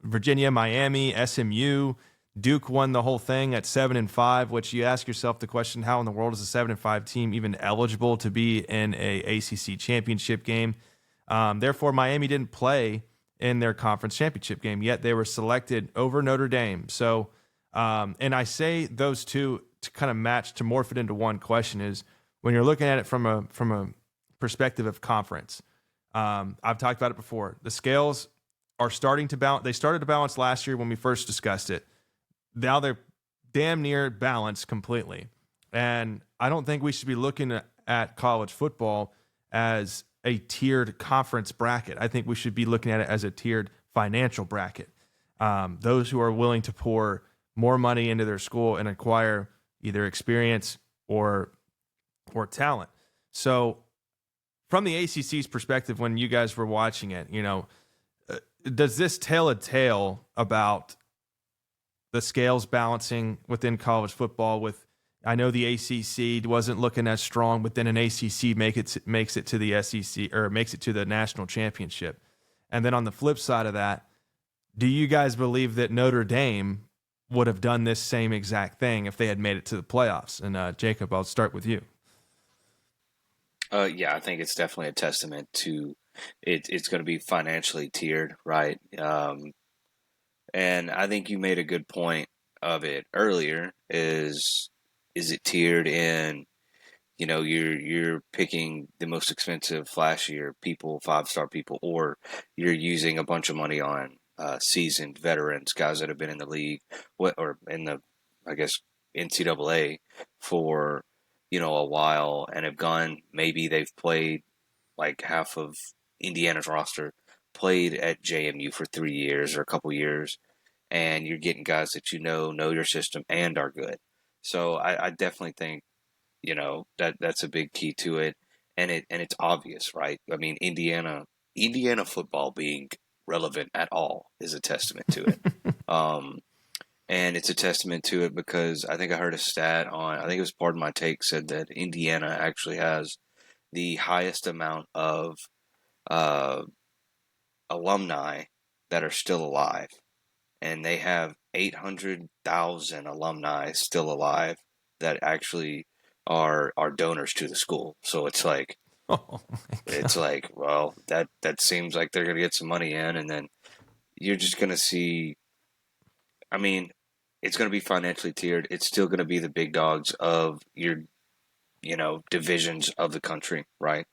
Virginia, Miami, SMU. Duke won the whole thing at 7-5, which you ask yourself the question: how in the world is a 7-5 team even eligible to be in a ACC championship game? Therefore, Miami didn't play in their conference championship game, yet they were selected over Notre Dame. So, and I say those two to kind of match, to morph it into one question, is when you're looking at it from a perspective of conference. I've talked about it before. The scales are starting to balance. They started to balance last year when we first discussed it. Now they're damn near balanced completely. And I don't think we should be looking at college football as a tiered conference bracket. I think we should be looking at it as a tiered financial bracket. Those who are willing to pour more money into their school and acquire either experience or talent. So from the ACC's perspective, when you guys were watching it, does this tell a tale about the scales balancing within college football? I know the ACC wasn't looking as strong, but then an ACC makes it to the SEC, or makes it to the national championship. And then on the flip side of that, do you guys believe that Notre Dame would have done this same exact thing if they had made it to the playoffs? And Jacob, I'll start with you. Yeah, I think it's definitely a testament to it. It's going to be financially tiered, right? And I think you made a good point of it earlier. Is it tiered in? You're picking the most expensive, flashier people, 5-star people, or you're using a bunch of money on seasoned veterans, guys that have been in the league, or in the, I guess, NCAA for a while and have gone. Maybe they've played like half of Indiana's roster, played at JMU for 3 years or a couple years, and you're getting guys that know your system and are good. So I definitely think that's a big key to it, and it's obvious, right? I mean, Indiana football being relevant at all is a testament to it. um, and it's a testament to it because I think I heard a stat I think it was Pardon My Take, said that Indiana actually has the highest amount of uh, alumni that are still alive, and they have 800,000 alumni still alive that actually are donors to the school. So it's like Oh my it's God. like well that seems like they're gonna get some money in, and then you're just gonna see. I mean, it's gonna be financially tiered. It's still gonna be the big dogs of your divisions of the country, right?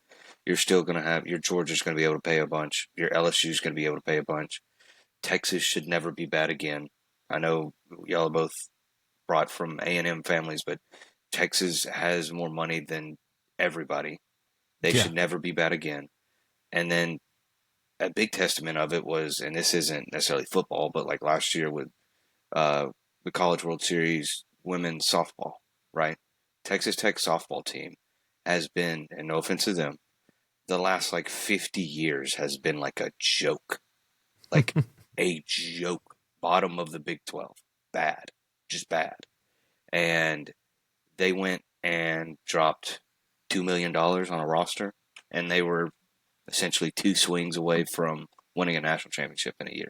You're still gonna have your Georgia's gonna be able to pay a bunch. Your LSU's gonna be able to pay a bunch. Texas should never be bad again. I know y'all are both brought from A&M families, but Texas has more money than everybody. They Yeah. should never be bad again. And then a big testament of it was, and this isn't necessarily football, but like last year with uh, the College World Series women's softball, right? Texas Tech softball team has been, and no offense to them, the last like 50 years has been like a joke, like a joke. Bottom of the Big 12, bad, just bad. And they went and dropped $2 million on a roster, and they were essentially two swings away from winning a national championship in a year.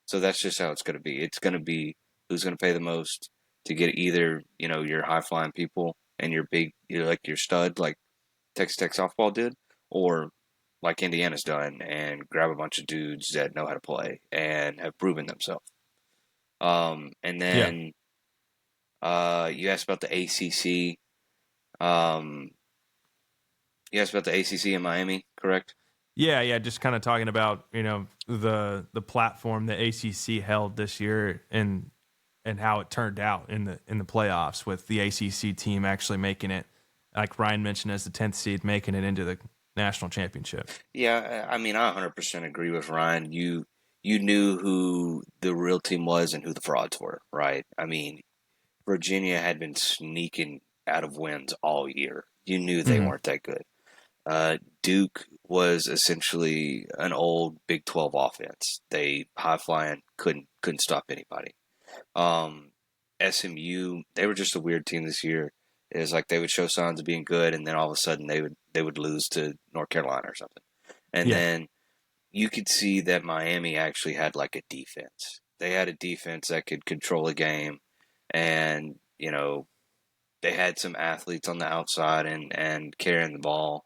So that's just how it's going to be. It's going to be who's going to pay the most to get either your high flying people and your big, like your stud, like Texas Tech softball did, or like Indiana's done and grab a bunch of dudes that know how to play and have proven themselves. And Yeah. then you asked about the ACC. Um, you asked about the ACC in Miami, correct? Yeah, yeah, just kind of talking about, the platform that ACC held this year and how it turned out in the playoffs with the ACC team actually making it, like Ryan mentioned, as the 10th seed, making it into the national championship. Yeah, I mean, I 100% agree with Ryan. You knew who the real team was and who the frauds were, right? I mean, Virginia had been sneaking out of wins all year. You knew they Hmm. weren't that good. Duke was essentially an old Big 12 offense. They high flying couldn't stop anybody. Um, SMU, they were just a weird team this year. It was like they would show signs of being good, and then all of a sudden they would lose to North Carolina or something. And Yeah. then you could see that Miami actually had like a defense. They had a defense that could control a game, and they had some athletes on the outside and carrying the ball.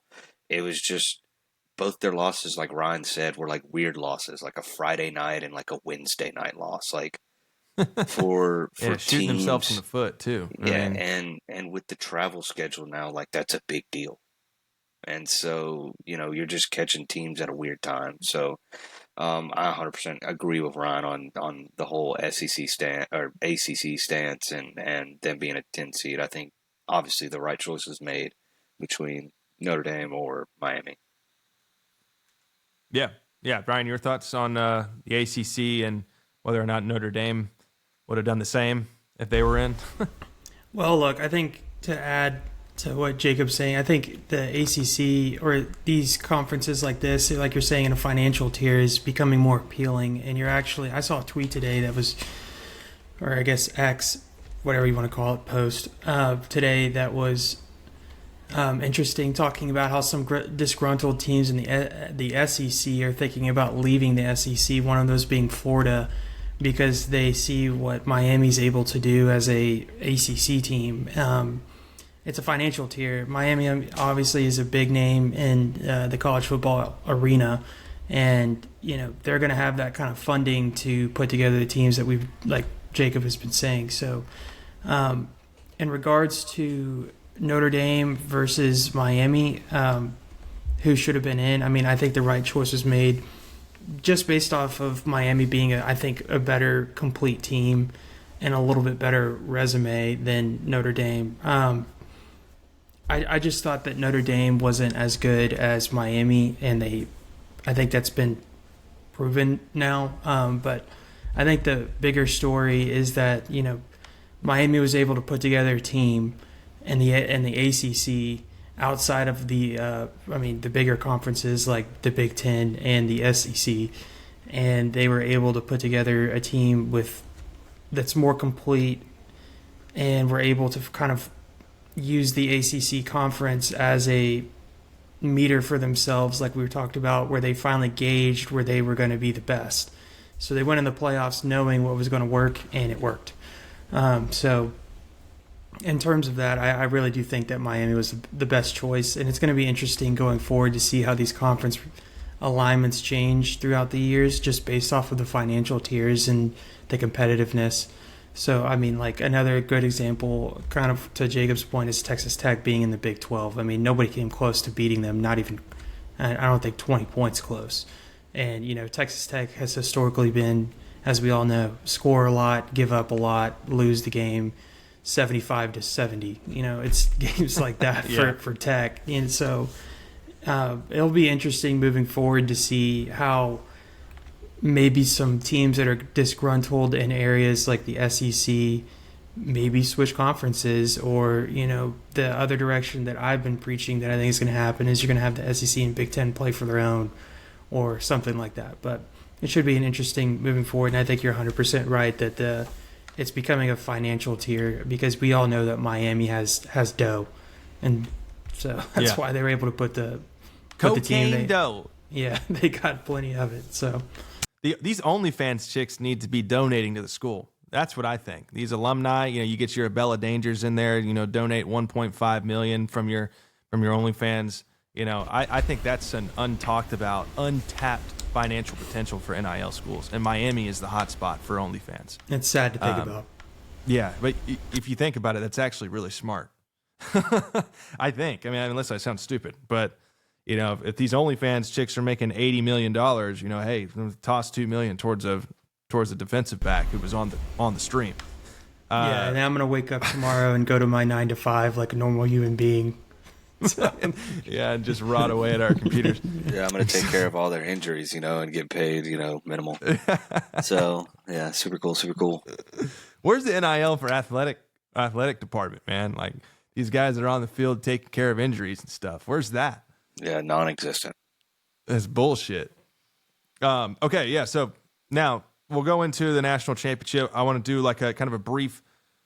It was just both their losses, like Ryan said, were like weird losses, like a Friday night and like a Wednesday night loss. Like for Yeah, shooting themselves in teams, the foot too. I yeah, mean, and with the travel schedule now, like that's a big deal. And so, you're just catching teams at a weird time. So, I 100% agree with Ryan on the whole SEC stand or ACC stance and them being a 10 seed. I think obviously the right choice was made between Notre Dame or Miami. yeah, yeah. Brian, your thoughts on the ACC and whether or not Notre Dame would have done the same if they were in? Well, look, I think to add to what Jacob's saying, I think the ACC or these conferences like this, like you're saying, in a financial tier is becoming more appealing. And I saw a tweet today that was, or I guess X, whatever you want to call it, post today that was interesting, talking about how some disgruntled teams in the SEC are thinking about leaving the SEC. One of those being Florida, because they see what Miami's able to do as a ACC team. It's a financial tier. Miami obviously is a big name in the college football arena, and they're going to have that kind of funding to put together the teams that we've, like Jacob has been saying. So, in regards to Notre Dame versus Miami, who should have been in, I mean, I think the right choice was made just based off of Miami being, I think, a better complete team and a little bit better resume than Notre Dame. I just thought that Notre Dame wasn't as good as Miami, and I think that's been proven now. But I think the bigger story is that Miami was able to put together a team in the ACC outside of the bigger conferences like the Big Ten and the SEC, and they were able to put together a team that's more complete, and were able to kind of use the ACC conference as a meter for themselves, like we talked about, where they finally gauged where they were going to be the best. So they went in the playoffs knowing what was going to work, and it worked. So in terms of that, I really do think that Miami was the best choice, and it's going to be interesting going forward to see how these conference alignments change throughout the years, just based off of the financial tiers and the competitiveness. So, I mean, like another good example, kind of to Jacob's point, is Texas Tech being in the Big 12. I mean, nobody came close to beating them, not even, I don't think 20 points close. And, Texas Tech has historically been, as we all know, score a lot, give up a lot, lose the game 75-70. It's games like that for Tech. And so it'll be interesting moving forward to see how maybe some teams that are disgruntled in areas like the SEC maybe switch conferences, or, the other direction that I've been preaching that I think is going to happen is you're going to have the SEC and Big Ten play for their own or something like that. But it should be an interesting moving forward, and I think you're 100% right that it's becoming a financial tier, because we all know that Miami has dough, and so that's why they were able to put the cocaine dough. Yeah, they got plenty of it. So these OnlyFans chicks need to be donating to the school. That's what I think. These alumni, you get your Abella Dangers in there, donate $1.5 million from your OnlyFans. I think that's an untalked about, untapped financial potential for NIL schools, and Miami is the hot spot for OnlyFans. It's sad to think about. Yeah, but if you think about it, that's actually really smart. I think. Unless I sound stupid, but if these OnlyFans chicks are making $80 million, hey, toss $2 million towards a defensive back who was on the stream. And then I'm gonna wake up tomorrow and go to my 9 to 5 like a normal human being. Yeah, and just rot away at our computers. Yeah, I'm going to take care of all their injuries, and get paid, minimal. So, yeah, super cool, super cool. Where's the NIL for athletic department, man? Like, these guys that are on the field taking care of injuries and stuff. Where's that? Yeah, non-existent. That's bullshit. Okay, yeah, so now we'll go into the national championship. I want to do like a kind of a brief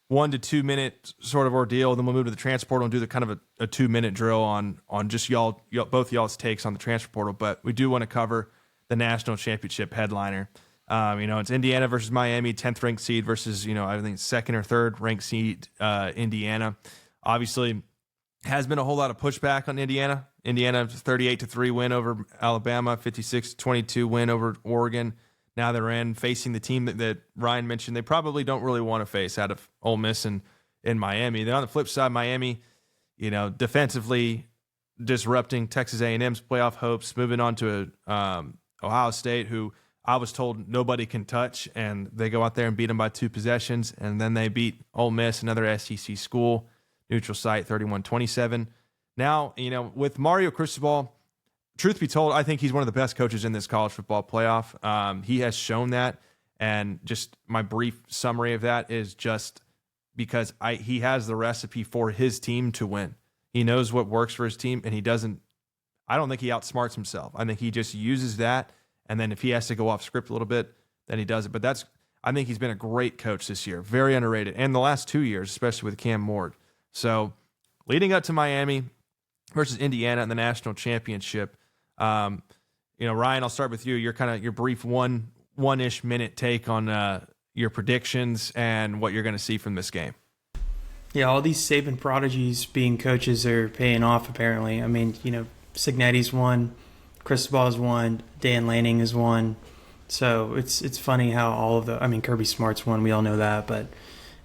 1 to 2 minute sort of ordeal. Then we'll move to the transfer portal and do the kind of a 2 minute drill on just both y'all's takes on the transfer portal. But we do want to cover the national championship headliner. It's Indiana versus Miami, 10th ranked seed versus, I think second or third ranked seed, Indiana. Obviously, has been a whole lot of pushback on Indiana. Indiana 38-3 win over Alabama, 56-22 win over Oregon. Now they're facing the team that Ryan mentioned they probably don't really want to face out of Ole Miss and in Miami. Then on the flip side, Miami, defensively disrupting Texas A&M's playoff hopes, moving on to Ohio State, who I was told nobody can touch, and they go out there and beat them by 2 possessions, and then they beat Ole Miss, another SEC school, neutral site, 31-27. Now, with Mario Cristobal, truth be told, I think he's one of the best coaches in this college football playoff. He has shown that, and just my brief summary of that is just because he has the recipe for his team to win. He knows what works for his team, and I don't think he outsmarts himself. I think he just uses that, and then if he has to go off script a little bit, then he does it. But I think he's been a great coach this year, very underrated, and the last 2 years, especially with Cam Ward. So leading up to Miami versus Indiana in the national championship, Ryan, I'll start with you. Your brief one-ish minute take on your predictions and what you're going to see from this game. Yeah, all these Saban prodigies being coaches are paying off, apparently. Cignetti's won, Cristobal's won, Dan Lanning has won. So it's funny how all of Kirby Smart's won. We all know that. But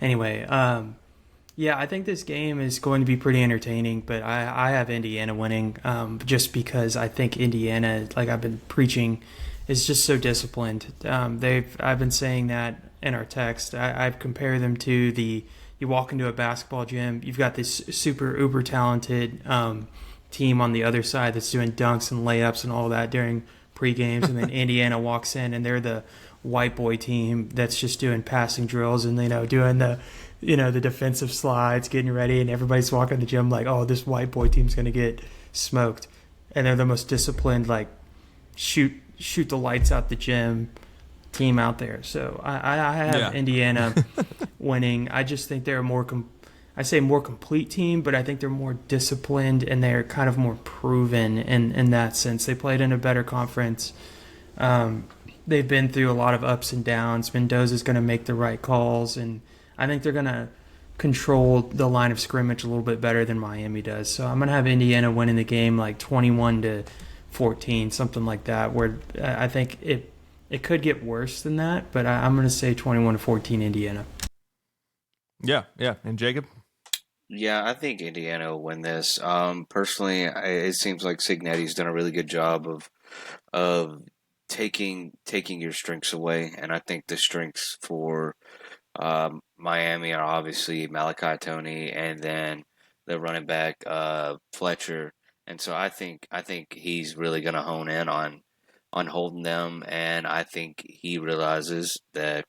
anyway, I think this game is going to be pretty entertaining, but I have Indiana winning just because I think Indiana, like I've been preaching, is just so disciplined. I've been saying that in our text. I've compared them to you walk into a basketball gym, you've got this super uber talented team on the other side that's doing dunks and layups and all that during pre-games, and then Indiana walks in and they're the white boy team that's just doing passing drills and doing the defensive slides, getting ready, and everybody's walking in the gym like, oh, this white boy team's going to get smoked. And they're the most disciplined, like, shoot the lights out the gym team out there. So I have Indiana winning. I just think they're a more complete team, but I think they're more disciplined and they're kind of more proven in that sense. They played in a better conference. They've been through a lot of ups and downs. Mendoza's going to make the right calls, and I think they're going to control the line of scrimmage a little bit better than Miami does. So I'm going to have Indiana winning the game like 21-14, something like that, where I think it could get worse than that, but I'm going to say 21-14 Indiana. Yeah. And Jacob? Yeah, I think Indiana will win this. Personally, it seems like Cignetti's done a really good job of taking your strengths away, and I think the strengths for Miami are obviously Malachi Tony and then the running back Fletcher, and so I think he's really going to hone in on holding them, and I think he realizes that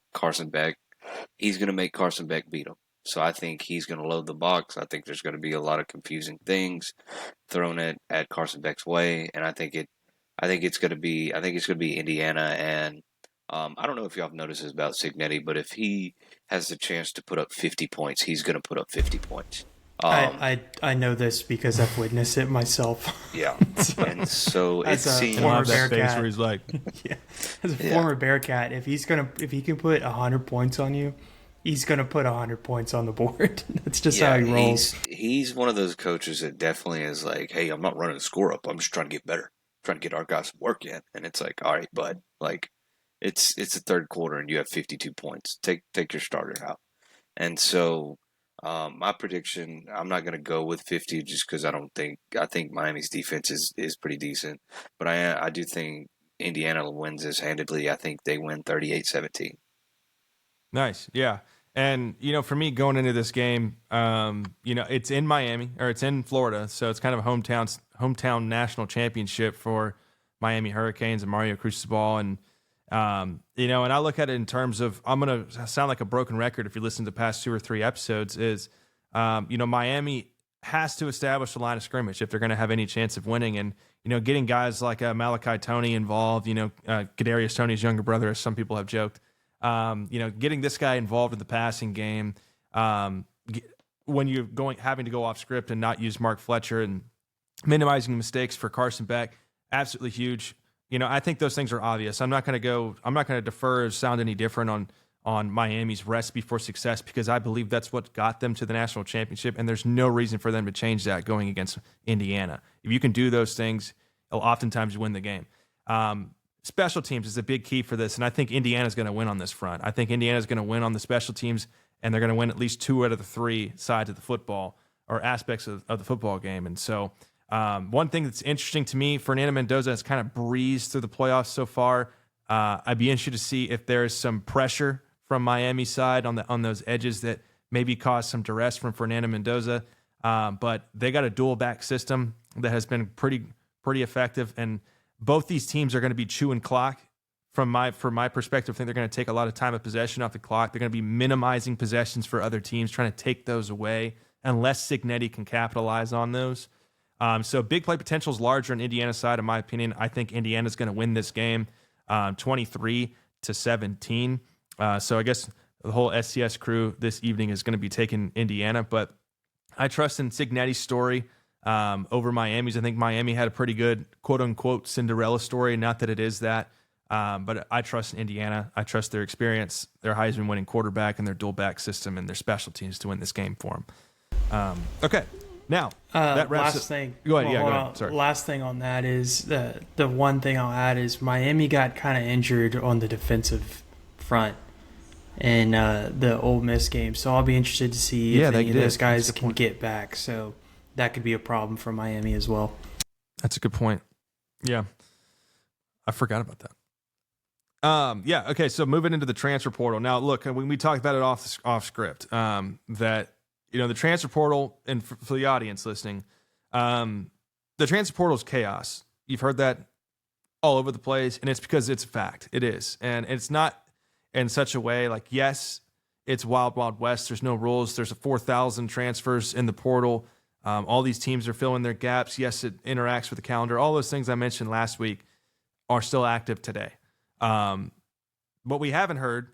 he's going to make Carson Beck beat him. So I think he's going to load the box. I think there's going to be a lot of confusing things thrown at Carson Beck's way, and I think it's going to be Indiana. And I don't know if y'all have noticed this about Cignetti, but if he has the chance to put up 50 points, he's going to put up 50 points. I know this because I've witnessed it myself. Yeah, and so it As a seems former that face Bearcat. where he's like, Yeah. As a former Bearcat, if he can put 100 points on you, he's gonna put 100 points on the board. That's just how he rolls. He's one of those coaches that definitely is like, hey, I'm not running the score up. I'm just trying to get better, trying to get our guys some work in. And it's like, all right, bud, like it's the third quarter and you have 52 points. Take your starter out. And so my prediction, I'm not going to go with 50 just because I think Miami's defense is pretty decent, but I do think Indiana wins this handedly. I think they win 38-17. nice. Yeah. And, for me going into this game, it's in Miami or it's in Florida. So it's kind of a hometown national championship for Miami Hurricanes and Mario Cristobal. And, and I look at it in terms of, I'm going to sound like a broken record if you listen to the past 2 or 3 episodes is, Miami has to establish the line of scrimmage if they're going to have any chance of winning. And, getting guys like Malachi Tony involved, Kadarius Toney's younger brother, as some people have joked, getting this guy involved in the passing game, when you're having to go off script and not use Mark Fletcher and minimizing mistakes for Carson Beck, absolutely huge. I think those things are obvious. I'm not going to defer or sound any different on Miami's recipe for success because I believe that's what got them to the national championship, and there's no reason for them to change that going against Indiana. If you can do those things, oftentimes you win the game. Special teams is a big key for this, and I think Indiana's going to win on this front. I think Indiana's going to win on the special teams, and they're going to win at least 2 out of the 3 sides of the football or aspects of the football game. And so one thing that's interesting to me, Fernando Mendoza has kind of breezed through the playoffs so far. I'd be interested to see if there's some pressure from Miami's side on those edges that maybe cause some duress from Fernando Mendoza. But they got a dual back system that has been pretty effective, and both these teams are going to be chewing clock. From my perspective, I think they're going to take a lot of time of possession off the clock. They're going to be minimizing possessions for other teams, trying to take those away unless Cignetti can capitalize on those. So big play potential is larger on Indiana's side, in my opinion. I think Indiana's going to win this game 23-17. So I guess the whole SCS crew this evening is going to be taking Indiana, but I trust in Cignetti's story over Miami's. I think Miami had a pretty good quote-unquote Cinderella story. Not that it is that, but I trust in Indiana. I trust their experience, their Heisman-winning quarterback, and their dual-back system and their special teams to win this game for them. Okay. Now, that wraps last thing. Go ahead. Well, Go ahead. Sorry. Last thing on that is the one thing I'll add is Miami got kind of injured on the defensive front in the Ole Miss game. So I'll be interested to see if any of those guys can get back. So that could be a problem for Miami as well. That's a good point. Yeah. I forgot about that. Yeah. Okay. So moving into the transfer portal. Now, look, when we talked about it off script, that, the transfer portal, and for the audience listening, the transfer portal is chaos. You've heard that all over the place, and it's because it's a fact. It is. And it's not in such a way like, yes, it's wild, wild west. There's no rules. There's 4,000 transfers in the portal. All these teams are filling their gaps. Yes, it interacts with the calendar. All those things I mentioned last week are still active today. What we haven't heard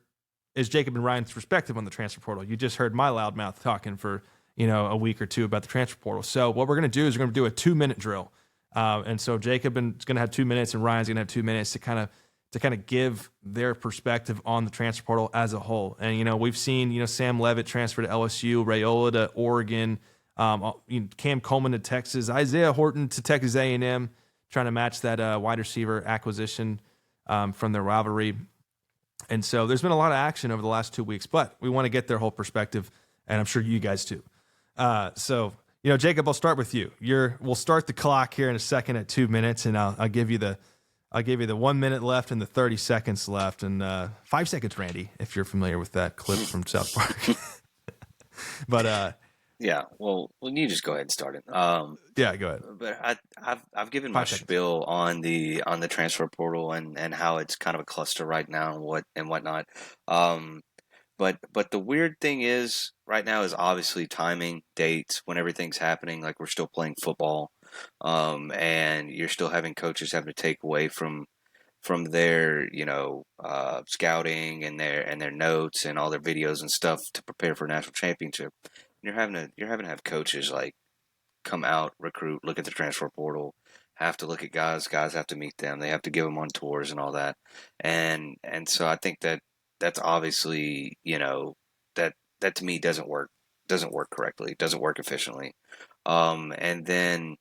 is Jacob and Ryan's perspective on the transfer portal. You just heard my loudmouth talking for, a week or two about the transfer portal. So what we're going to do is we're going to do a 2-minute drill. And so Jacob is going to have 2 minutes and Ryan's going to have 2 minutes to kind of to kind of give their perspective on the transfer portal as a whole. And, we've seen, Sam Levitt transfer to LSU, Rayola to Oregon, Cam Coleman to Texas, Isaiah Horton to Texas A&M, trying to match that wide receiver acquisition from their rivalry. And so there's been a lot of action over the last 2 weeks, but we want to get their whole perspective, and I'm sure you guys too. So, Jacob, I'll start with you. We'll start the clock here in a second at 2 minutes, and I'll give you the 1 minute left and the 30 seconds left, and 5 seconds, Randy, if you're familiar with that clip from South Park. But yeah, well, you just go ahead and start it. Yeah, go ahead. But I've given my spiel on the transfer portal and how it's kind of a cluster right now and whatnot. But the weird thing is right now is obviously timing, dates, when everything's happening. Like, we're still playing football, and you're still having coaches having to take away from their scouting and their notes and all their videos and stuff to prepare for a national championship. You're having to have coaches like come out, recruit, look at the transfer portal, have to look at guys have to meet them, they have to give them on tours and all that, and so I think that's obviously that to me doesn't work correctly, doesn't work efficiently, and then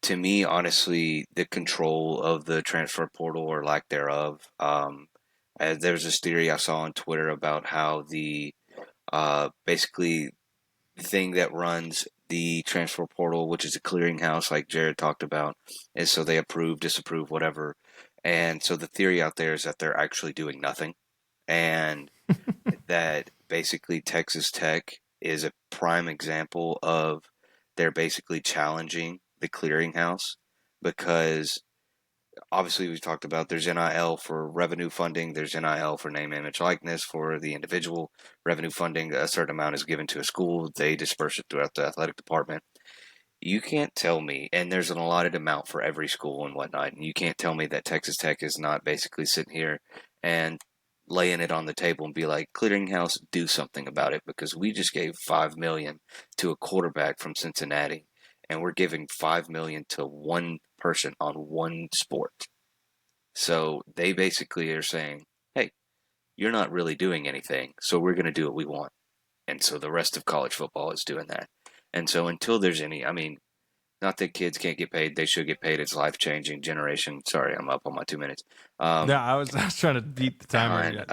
to me, honestly, the control of the transfer portal or lack thereof. There's this theory I saw on Twitter about how the basically thing that runs the transfer portal, which is a clearinghouse, like Jared talked about, is so they approve, disapprove, whatever. And so the theory out there is that they're actually doing nothing, and that basically Texas Tech is a prime example of they're basically challenging the clearinghouse, because obviously we've talked about there's NIL for revenue funding, there's NIL for name, image, likeness for the individual. Revenue funding, a certain amount is given to a school, they disperse it throughout the athletic department. You can't tell me, and there's an allotted amount for every school and whatnot, and you can't tell me that Texas Tech is not basically sitting here and laying it on the table and be like, clearinghouse, do something about it, because we just gave $5 million to a quarterback from Cincinnati, and we're giving $5 million to one person on one sport. So they basically are saying, hey, you're not really doing anything, so we're going to do what we want. And so the rest of college football is doing that. And so until there's any, not that kids can't get paid, they should get paid. It's life-changing generation. Sorry, I'm up on my 2 minutes. Yeah, I was trying to beat the timer.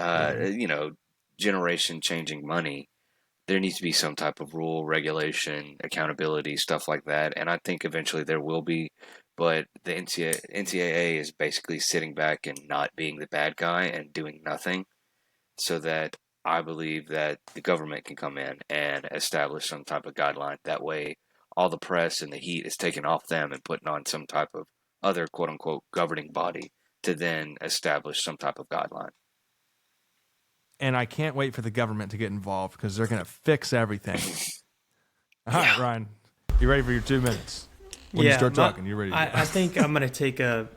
Generation-changing money. There needs to be some type of rule, regulation, accountability, stuff like that. And I think eventually there will be. But the NCAA is basically sitting back and not being the bad guy and doing nothing, so that I believe that the government can come in and establish some type of guideline. That way, all the press and the heat is taken off them and putting on some type of other quote-unquote governing body to then establish some type of guideline. And I can't wait for the government to get involved, because they're going to fix everything. All right, Ryan, you ready for your 2 minutes? When you start talking, you're ready. I think I'm going to take a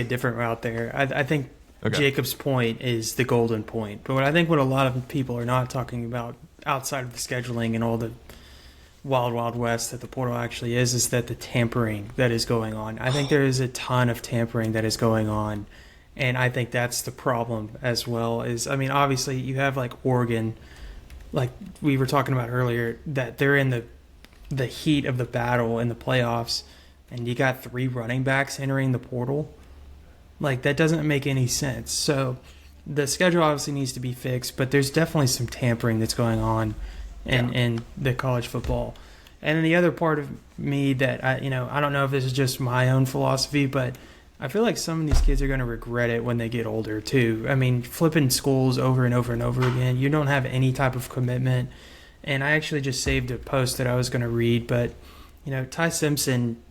different route there. I think Jacob's point is the golden point. But what a lot of people are not talking about outside of the scheduling and all the wild west that the portal actually is that the tampering that is going on. I think there is a ton of tampering that is going on. And I think that's the problem as well. Obviously you have like Oregon, like we were talking about earlier, that they're in the heat of the battle in the playoffs, and you got 3 running backs entering the portal. Like, that doesn't make any sense. So the schedule obviously needs to be fixed, but there's definitely some tampering that's going on in the college football. And then the other part of me that I don't know if this is just my own philosophy, but I feel like some of these kids are going to regret it when they get older too. Flipping schools over and over and over again, you don't have any type of commitment. And I actually just saved a post that I was going to read, but Ty Simpson,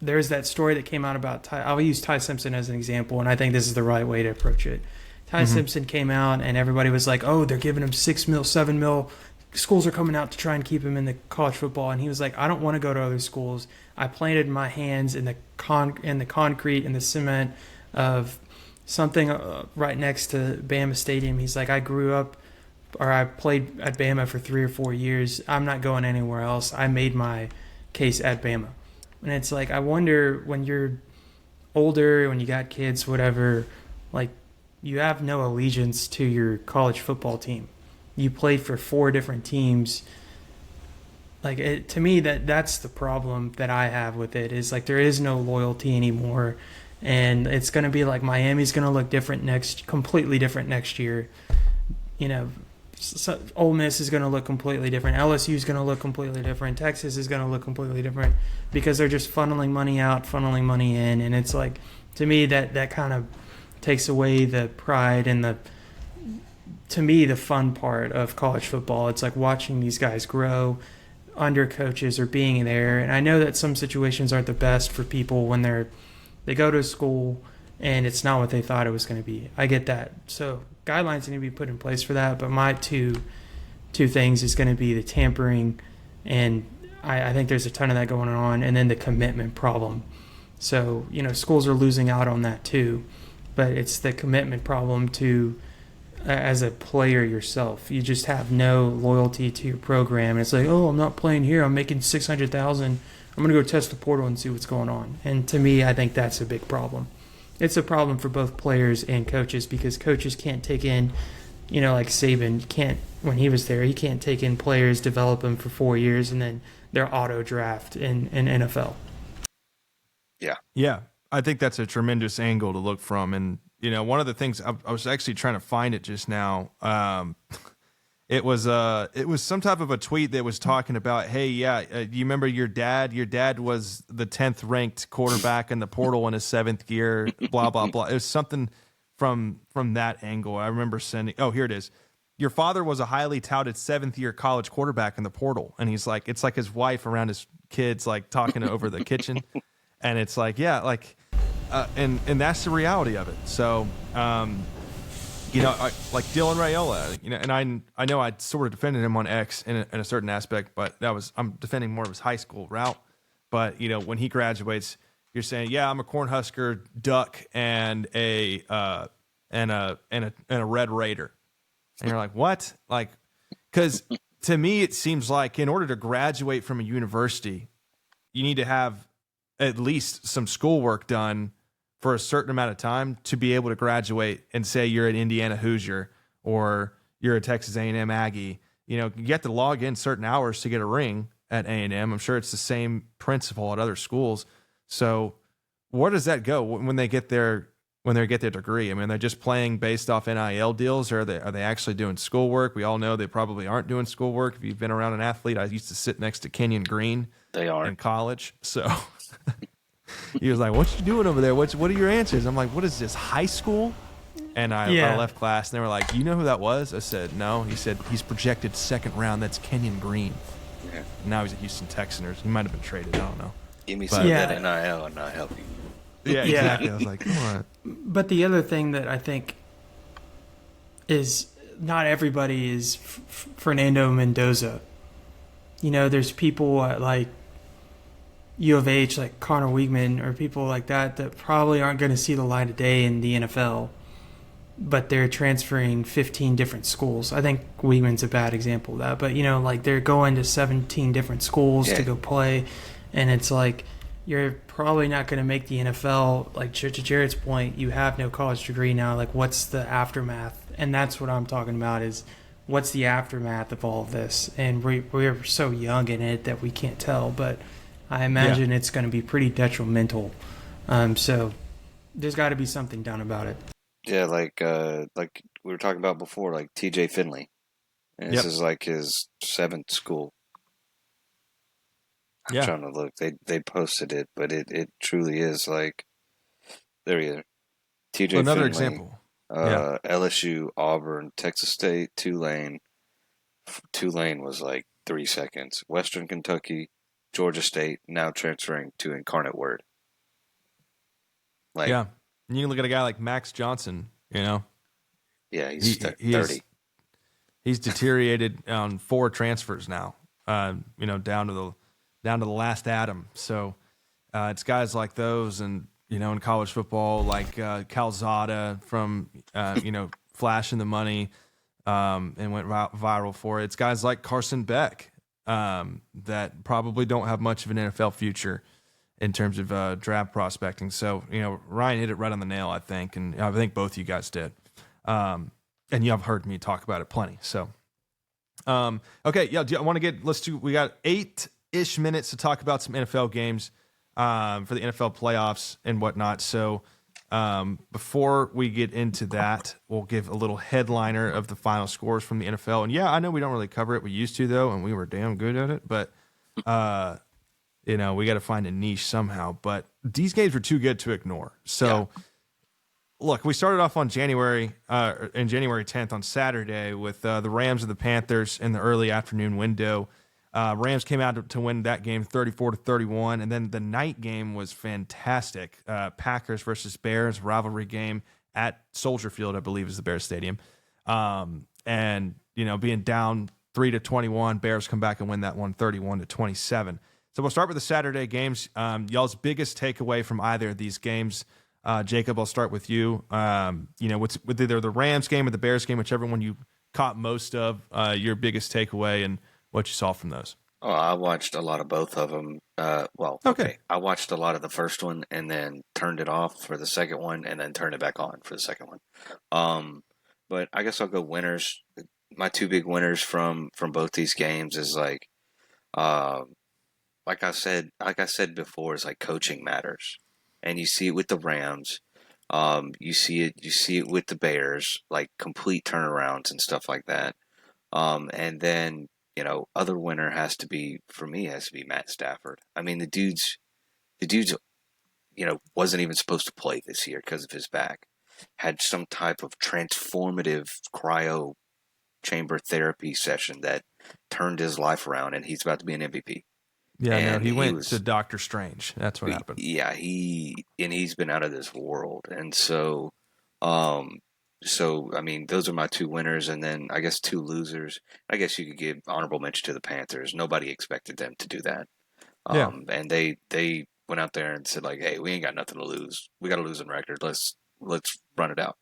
there's that story that came out about Ty. I'll use Ty Simpson as an example, and I think this is the right way to approach it. Ty Simpson came out, and everybody was like, oh, they're giving him $6 mil, $7 mil. Schools are coming out to try and keep him in the college football. And he was like, I don't want to go to other schools. I planted my hands in the concrete and the cement of something right next to Bama Stadium. He's like, I played at Bama for 3 or 4 years. I'm not going anywhere else. I made my case at Bama. And it's like, I wonder, when you're older, when you got kids, whatever, like you have no allegiance to your college football team. You played for 4 different teams. To me, that's the problem that I have with it, is like there is no loyalty anymore, and it's going to be like Miami's going to look completely different next year. Ole Miss is going to look completely different. LSU is going to look completely different. Texas is going to look completely different because they're just funneling money out, funneling money in, and it's like, to me, that kind of takes away the pride and to me, the fun part of college football. It's like watching these guys grow under coaches or being there. And I know that some situations aren't the best for people when they go to school and it's not what they thought it was going to be. I get that. So guidelines need to be put in place for that. But my two things is going to be the tampering, and I think there's a ton of that going on, and then the commitment problem. So, schools are losing out on that too, but it's the commitment problem to, as a player yourself, you just have no loyalty to your program. And it's like, oh, I'm not playing here. I'm making $600,000. I'm going to go test the portal and see what's going on. And to me, I think that's a big problem. It's a problem for both players and coaches, because coaches can't take in, like Saban when he was there, he can't take in players, develop them for 4 years, and then they're auto draft in NFL. Yeah. I think that's a tremendous angle to look from. And, one of the things I was actually trying to find it just now. It was some type of a tweet that was talking about, hey, you remember your dad? Your dad was the 10th ranked quarterback in the portal in his 7th year, blah, blah, blah. It was something from that angle. I remember here it is. Your father was a highly touted 7th year college quarterback in the portal. And he's like, it's like his wife around his kids, like talking over the kitchen. And it's like, and that's the reality of it. So, like Dylan Raiola, and I know I sort of defended him on X in a certain aspect, but I'm defending more of his high school route. But when he graduates, you're saying, I'm a Cornhusker, Duck, and a Red Raider, and you're like, what? Like, because to me it seems like in order to graduate from a university, you need to have at least some schoolwork done for a certain amount of time to be able to graduate and say you're an Indiana Hoosier or you're a Texas A&M Aggie. You have to log in certain hours to get a ring at A&M. I'm sure it's the same principle at other schools. So where does that go when they get their degree? I mean, they're just playing based off NIL deals, or are they actually doing schoolwork? We all know they probably aren't doing schoolwork. If you've been around an athlete, I used to sit next to Kenyon Green. They are in college. So he was like, what you doing over there? What are your answers? I'm like, what is this, high school? And I left class, and they were like, you know who that was? I said, no. He said, he's projected 2nd round. That's Kenyon Green. Yeah. Now he's at Houston Texans. He might have been traded. I don't know. Give me some of that NIL and I'll help you. Yeah, exactly. I was like, come on. But the other thing that I think is not everybody is Fernando Mendoza. There's people at like U of H, like Connor Weigman, or people like that probably aren't going to see the light of day in the NFL, but they're transferring 15 different schools. I think Weigman's a bad example of that, but like they're going to 17 different schools to go play, and it's like you're probably not going to make the NFL. Like to Jared's point, you have no college degree now. Like, what's the aftermath? And that's what I'm talking about, is what's the aftermath of all of this? And we're so young in it that we can't tell, but I imagine it's going to be pretty detrimental. So there's got to be something done about it. Yeah, like we were talking about before, like TJ Finley. And this is like his 7th school. I'm trying to look. They posted it, but it truly is like, there you go. TJ another Finley, example. LSU, Auburn, Texas State, Tulane. Tulane was like 3 seconds. Western Kentucky, Georgia State, now transferring to Incarnate Word. Like, and you can look at a guy like Max Johnson. Yeah, he's 30. He's deteriorated on 4 transfers now. Down to the last atom. So it's guys like those, and in college football, like Calzada from flashing the money and went viral for it. It's guys like Carson Beck that probably don't have much of an NFL future, in terms of draft prospecting. So, Ryan hit it right on the nail, I think, and I think both you guys did. And you have heard me talk about it plenty. So, okay, yeah, we got 8-ish minutes to talk about some NFL games for the NFL playoffs and whatnot. So, before we get into that, we'll give a little headliner of the final scores from the NFL. And yeah, I know we don't really cover it. We used to, though, and we were damn good at it. But, we got to find a niche somehow. But these games were too good to ignore. So, look, we started off on January 10th on Saturday with the Rams and the Panthers in the early afternoon window. Rams came out to win that game 34-31, and then the night game was fantastic. Packers versus Bears, rivalry game at Soldier Field, I believe is the Bears stadium. And being down 3-21, Bears come back and win that one 31-27. So we'll start with the Saturday games. Y'all's biggest takeaway from either of these games. Jacob, I'll start with you. With either the Rams game or the Bears game, whichever one you caught most of, your biggest takeaway and what you saw from those. Oh, I watched a lot of both of them. Okay. I watched a lot of the first one and then turned it off for the second one and then turned it back on for the second one. But I guess I'll go winners. My two big winners from both these games is like I said before, is like coaching matters. And you see it with the Rams. You see it with the Bears, like complete turnarounds and stuff like that. And then, other winner has to be Matt Stafford. I mean, the dude's, wasn't even supposed to play this year because of his back. Had some type of transformative cryo chamber therapy session that turned his life around, and he's about to be an MVP. Yeah, he went to Doctor Strange. That's what happened. Yeah, he's been out of this world. And so, I mean, those are my two winners, and then I guess two losers. I guess you could give honorable mention to the Panthers. Nobody expected them to do that. And they went out there and said, like, hey, we ain't got nothing to lose. We got a losing record. Let's run it out.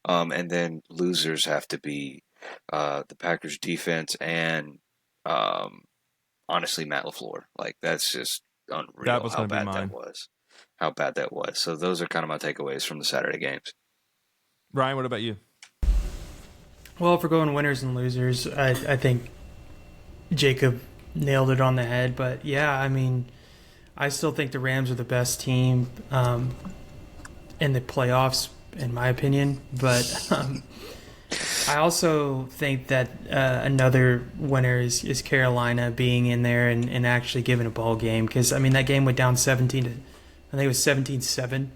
And then losers have to be the Packers defense and honestly, Matt LaFleur. Like, that's just unreal how bad that was. So those are kind of my takeaways from the Saturday games. Ryan, what about you? Well, if we're going winners and losers, I think Jacob nailed it on the head. But, yeah, I mean, I still think the Rams are the best team in the playoffs, in my opinion. But I also think that another winner is Carolina being in there and actually giving a ball game. Because, I mean, that game went down 17 I think it was 17-7.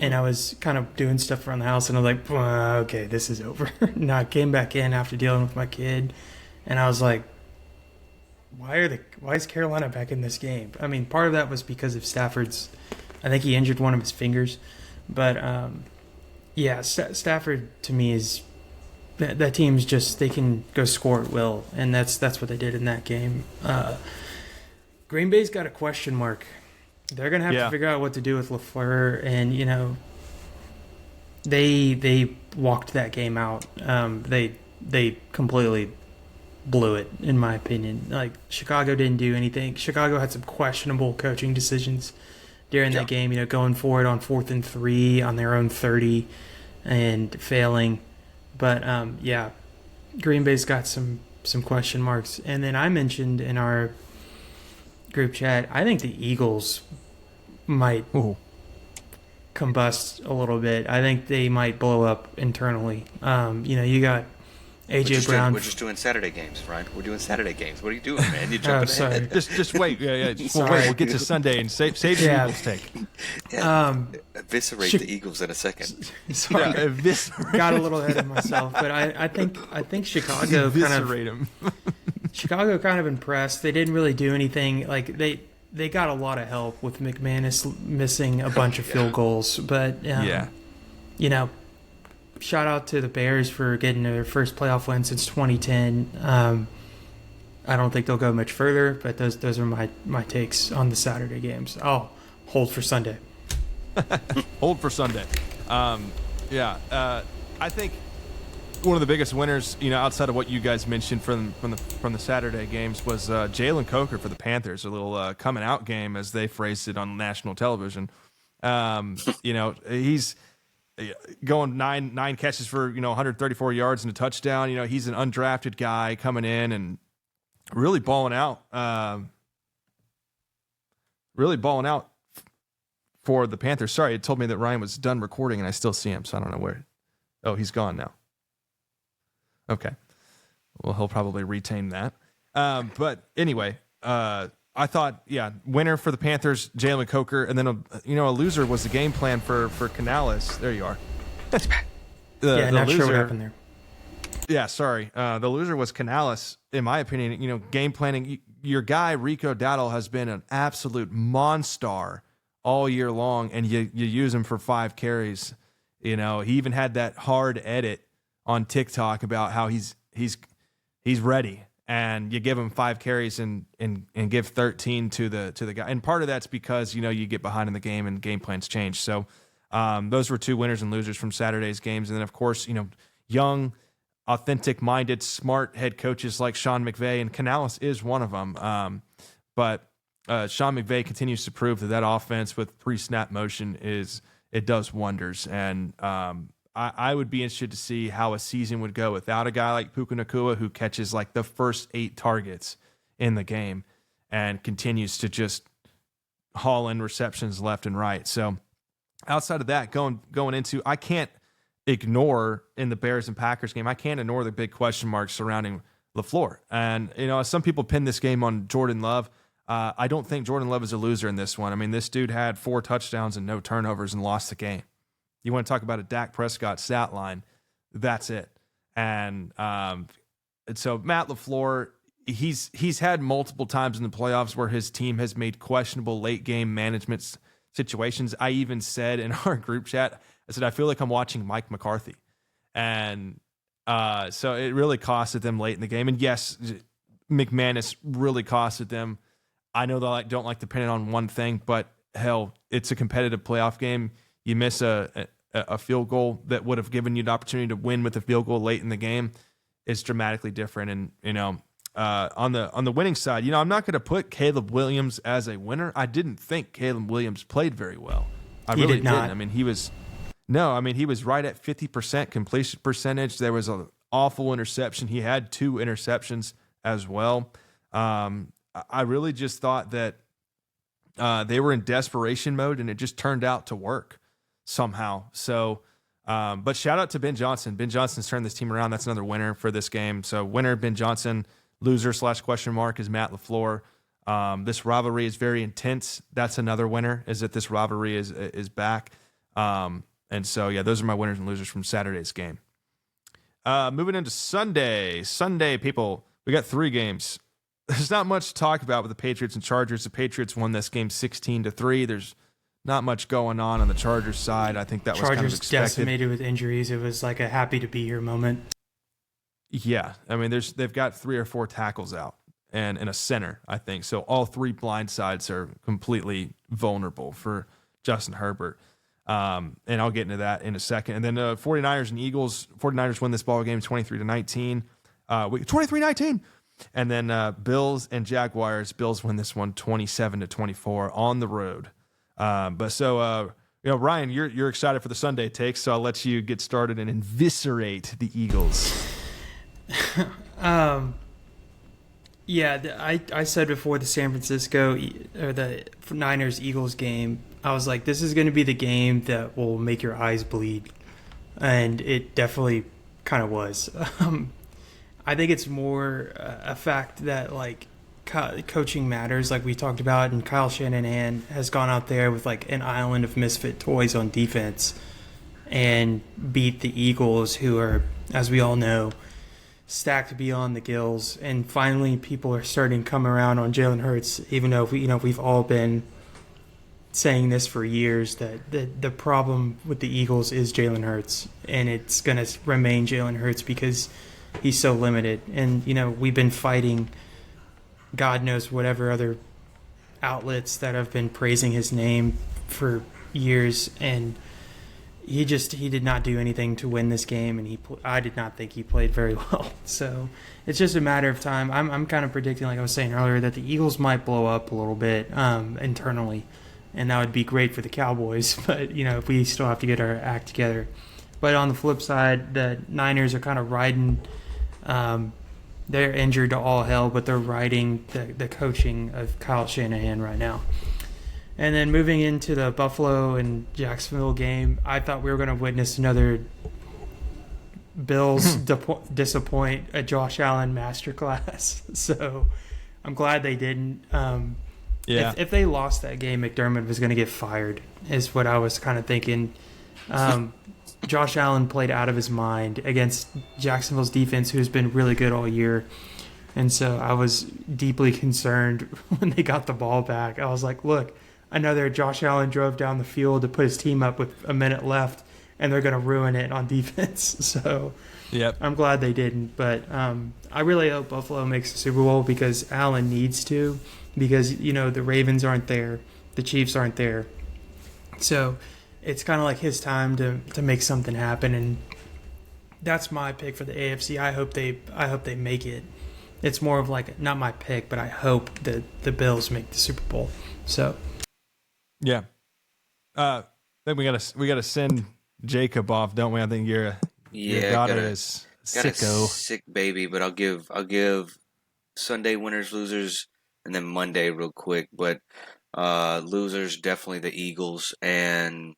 And I was kind of doing stuff around the house, and I was like, okay, this is over. And I came back in after dealing with my kid, and I was like, why is Carolina back in this game? I mean, part of that was because of Stafford's, I think he injured one of his fingers. But, Stafford to me is, that team's just, they can go score at will, and that's what they did in that game. Green Bay's got a question mark. They're going to have to figure out what to do with LaFleur, and, they walked that game out. They completely blew it, in my opinion. Like, Chicago didn't do anything. Chicago had some questionable coaching decisions during that game, going for it on 4th and 3 on their own 30 and failing. But, Green Bay's got some question marks. And then I mentioned in our group chat, I think the Eagles might combust a little bit. I think they might blow up internally. You got AJ Brown. We're just doing Saturday games, Ryan. We're doing Saturday games. What are you doing, man? You're jumping ahead. Just wait. Yeah. We'll get to Sunday and save the Eagles take. Eviscerate the Eagles in a second. Sorry, got a little ahead of myself, but I think Chicago eviscerate them. Chicago kind of impressed. They didn't really do anything. Like they got a lot of help with McManus missing a bunch of field goals, but shout out to the Bears for getting their first playoff win since 2010. I don't think they'll go much further, but those are my takes on the Saturday games. I'll hold for Sunday. Hold for Sunday. I think one of the biggest winners, outside of what you guys mentioned from the Saturday games, was Jalen Coker for the Panthers. A little coming out game, as they phrased it on national television. He's going nine catches for 134 yards and a touchdown. He's an undrafted guy coming in and really balling out. For the Panthers. Sorry, it told me that Ryan was done recording, and I still see him, so I don't know where. Oh, he's gone now. Okay. Well, he'll probably retain that. But anyway, I thought, winner for the Panthers, Jalen Coker, and then a loser was the game plan for Canales. There you are. Not sure what happened there. Yeah, sorry. The loser was Canales, in my opinion. Game planning. Your guy Rico Dowdle has been an absolute monster all year long, and you use him for 5 carries. He even had that hard edit on TikTok about how he's ready, and you give him 5 carries and give 13 to the guy. And part of that's because you get behind in the game and game plans change. So those were 2 winners and losers from Saturday's games. And then of course young, authentic-minded, smart head coaches like Sean McVay, and Canales is one of them. But Sean McVay continues to prove that offense with pre-snap motion it does wonders. And I would be interested to see how a season would go without a guy like Puka Nacua, who catches like the first 8 targets in the game and continues to just haul in receptions left and right. So outside of that, going into, I can't ignore in the Bears and Packers game, I can't ignore the big question marks surrounding LaFleur. And, some people pin this game on Jordan Love. I don't think Jordan Love is a loser in this one. I mean, this dude had 4 touchdowns and no turnovers and lost the game. You want to talk about a Dak Prescott stat line, that's it. And so Matt LaFleur, he's had multiple times in the playoffs where his team has made questionable late game management situations. I even said in our group chat, I said, I feel like I'm watching Mike McCarthy. And so it really costed them late in the game. And yes, McManus really costed them. I know they don't like to pin it on one thing, but hell, it's a competitive playoff game. You miss a field goal that would have given you the opportunity to win with a field goal late in the game. It's dramatically different. And, on the winning side, I'm not going to put Caleb Williams as a winner. I didn't think Caleb Williams played very well. I really did not. didn't. I mean, he was right at 50% completion percentage. There was an awful interception. He had 2 interceptions as well. I really just thought that they were in desperation mode, and it just turned out to work somehow. So, but shout out to Ben Johnson. Ben Johnson's turned this team around. That's another winner for this game. So winner, Ben Johnson. Loser / question mark is Matt LaFleur. This rivalry is very intense. That's another winner, is that this rivalry is back. And so, those are my winners and losers from Saturday's game. Moving into Sunday. Sunday, people, we got 3 games. There's not much to talk about with the Patriots and Chargers. The Patriots won this game 16-3. There's not much going on the Chargers side. I think that was kind of expected. Chargers decimated with injuries. It was like a happy to be here moment. Yeah, I mean, they've got 3 or 4 tackles out and a center, I think. So all 3 blind sides are completely vulnerable for Justin Herbert. And I'll get into that in a second. And then 49ers and Eagles. 49ers win this ball game 23-19. 23-19. And then Bills and Jaguars. Bills win this one 27-24 on the road. Ryan, you're excited for the Sunday takes, so I'll let you get started and eviscerate the Eagles. I said before the San Francisco or the Niners Eagles game, I was like, this is going to be the game that will make your eyes bleed, and it definitely kind of was. I think it's more a fact that like coaching matters, like we talked about, and Kyle Shanahan has gone out there with like an island of misfit toys on defense and beat the Eagles, who are, as we all know, stacked beyond the gills. And finally, people are starting to come around on Jalen Hurts, even though we've all been saying this for years, that the problem with the Eagles is Jalen Hurts, and it's going to remain Jalen Hurts because he's so limited. And we've been fighting God knows whatever other outlets that have been praising his name for years, and he did not do anything to win this game, and I did not think he played very well. So it's just a matter of time. I'm kind of predicting, like I was saying earlier, that the Eagles might blow up a little bit internally, and that would be great for the Cowboys. But if we still have to get our act together. But on the flip side, the Niners are kind of riding. They're injured to all hell, but they're riding the coaching of Kyle Shanahan right now. And then moving into the Buffalo and Jacksonville game, I thought we were going to witness another Bills disappoint a Josh Allen masterclass. So I'm glad they didn't. If they lost that game, McDermott was going to get fired, is what I was kind of thinking. Josh Allen played out of his mind against Jacksonville's defense, who's been really good all year. And so I was deeply concerned when they got the ball back. I was like, look, another Josh Allen drove down the field to put his team up with a minute left, and they're going to ruin it on defense. So I'm glad they didn't. But I really hope Buffalo makes the Super Bowl, because Allen needs to, because, the Ravens aren't there. The Chiefs aren't there. So it's kind of like his time to make something happen, and that's my pick for the AFC. I hope they make it. It's more of like, not my pick, but I hope that the Bills make the Super Bowl. So yeah, then we gotta send Jacob off, don't we? I think your daughter is sicko. Sick baby, but I'll give Sunday winners, losers, and then Monday real quick. But losers, definitely the Eagles and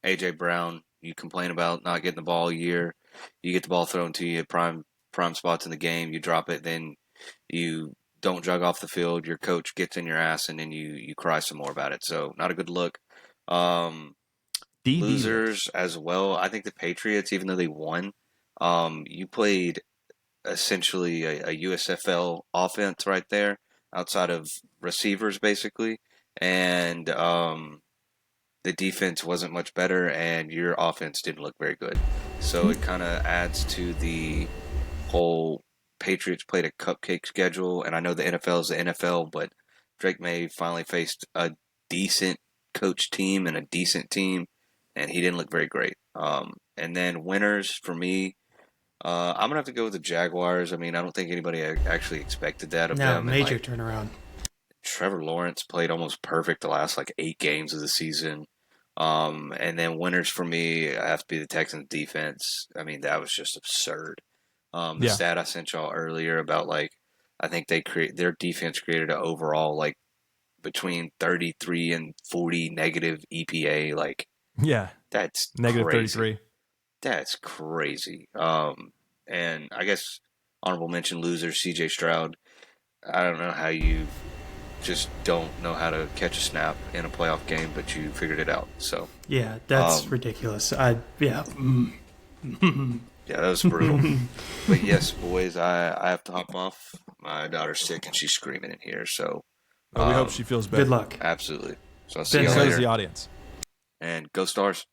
A.J. Brown. You complain about not getting the ball a year. You get the ball thrown to you at prime spots in the game. You drop it, then you don't jog off the field. Your coach gets in your ass, and then you cry some more about it. So not a good look. Losers as well. I think the Patriots, even though they won, you played essentially a USFL offense right there, outside of receivers basically, and the defense wasn't much better, and your offense didn't look very good. So it kind of adds to the whole Patriots played a cupcake schedule, and I know the NFL is the NFL, but Drake May finally faced a decent coach team and a decent team, and he didn't look very great. And then winners for me, I'm going to have to go with the Jaguars. I mean, I don't think anybody actually expected that of them. No, major turnaround. Trevor Lawrence played almost perfect the last 8 games of the season. And then winners for me have to be the Texans defense. I mean, that was just absurd. The stat I sent y'all earlier about I think their defense created an overall between 33 and 40 negative EPA. That's negative crazy. 33. That's crazy. And I guess honorable mention loser CJ Stroud. I don't know how you just don't know how to catch a snap in a playoff game, but you figured it out. So yeah, that's ridiculous. Yeah, that was brutal. But yes, boys, I have to hop off. My daughter's sick and she's screaming in here. So we hope she feels better. Good luck. Absolutely. So I'll see you so later. does the audience. And go Stars.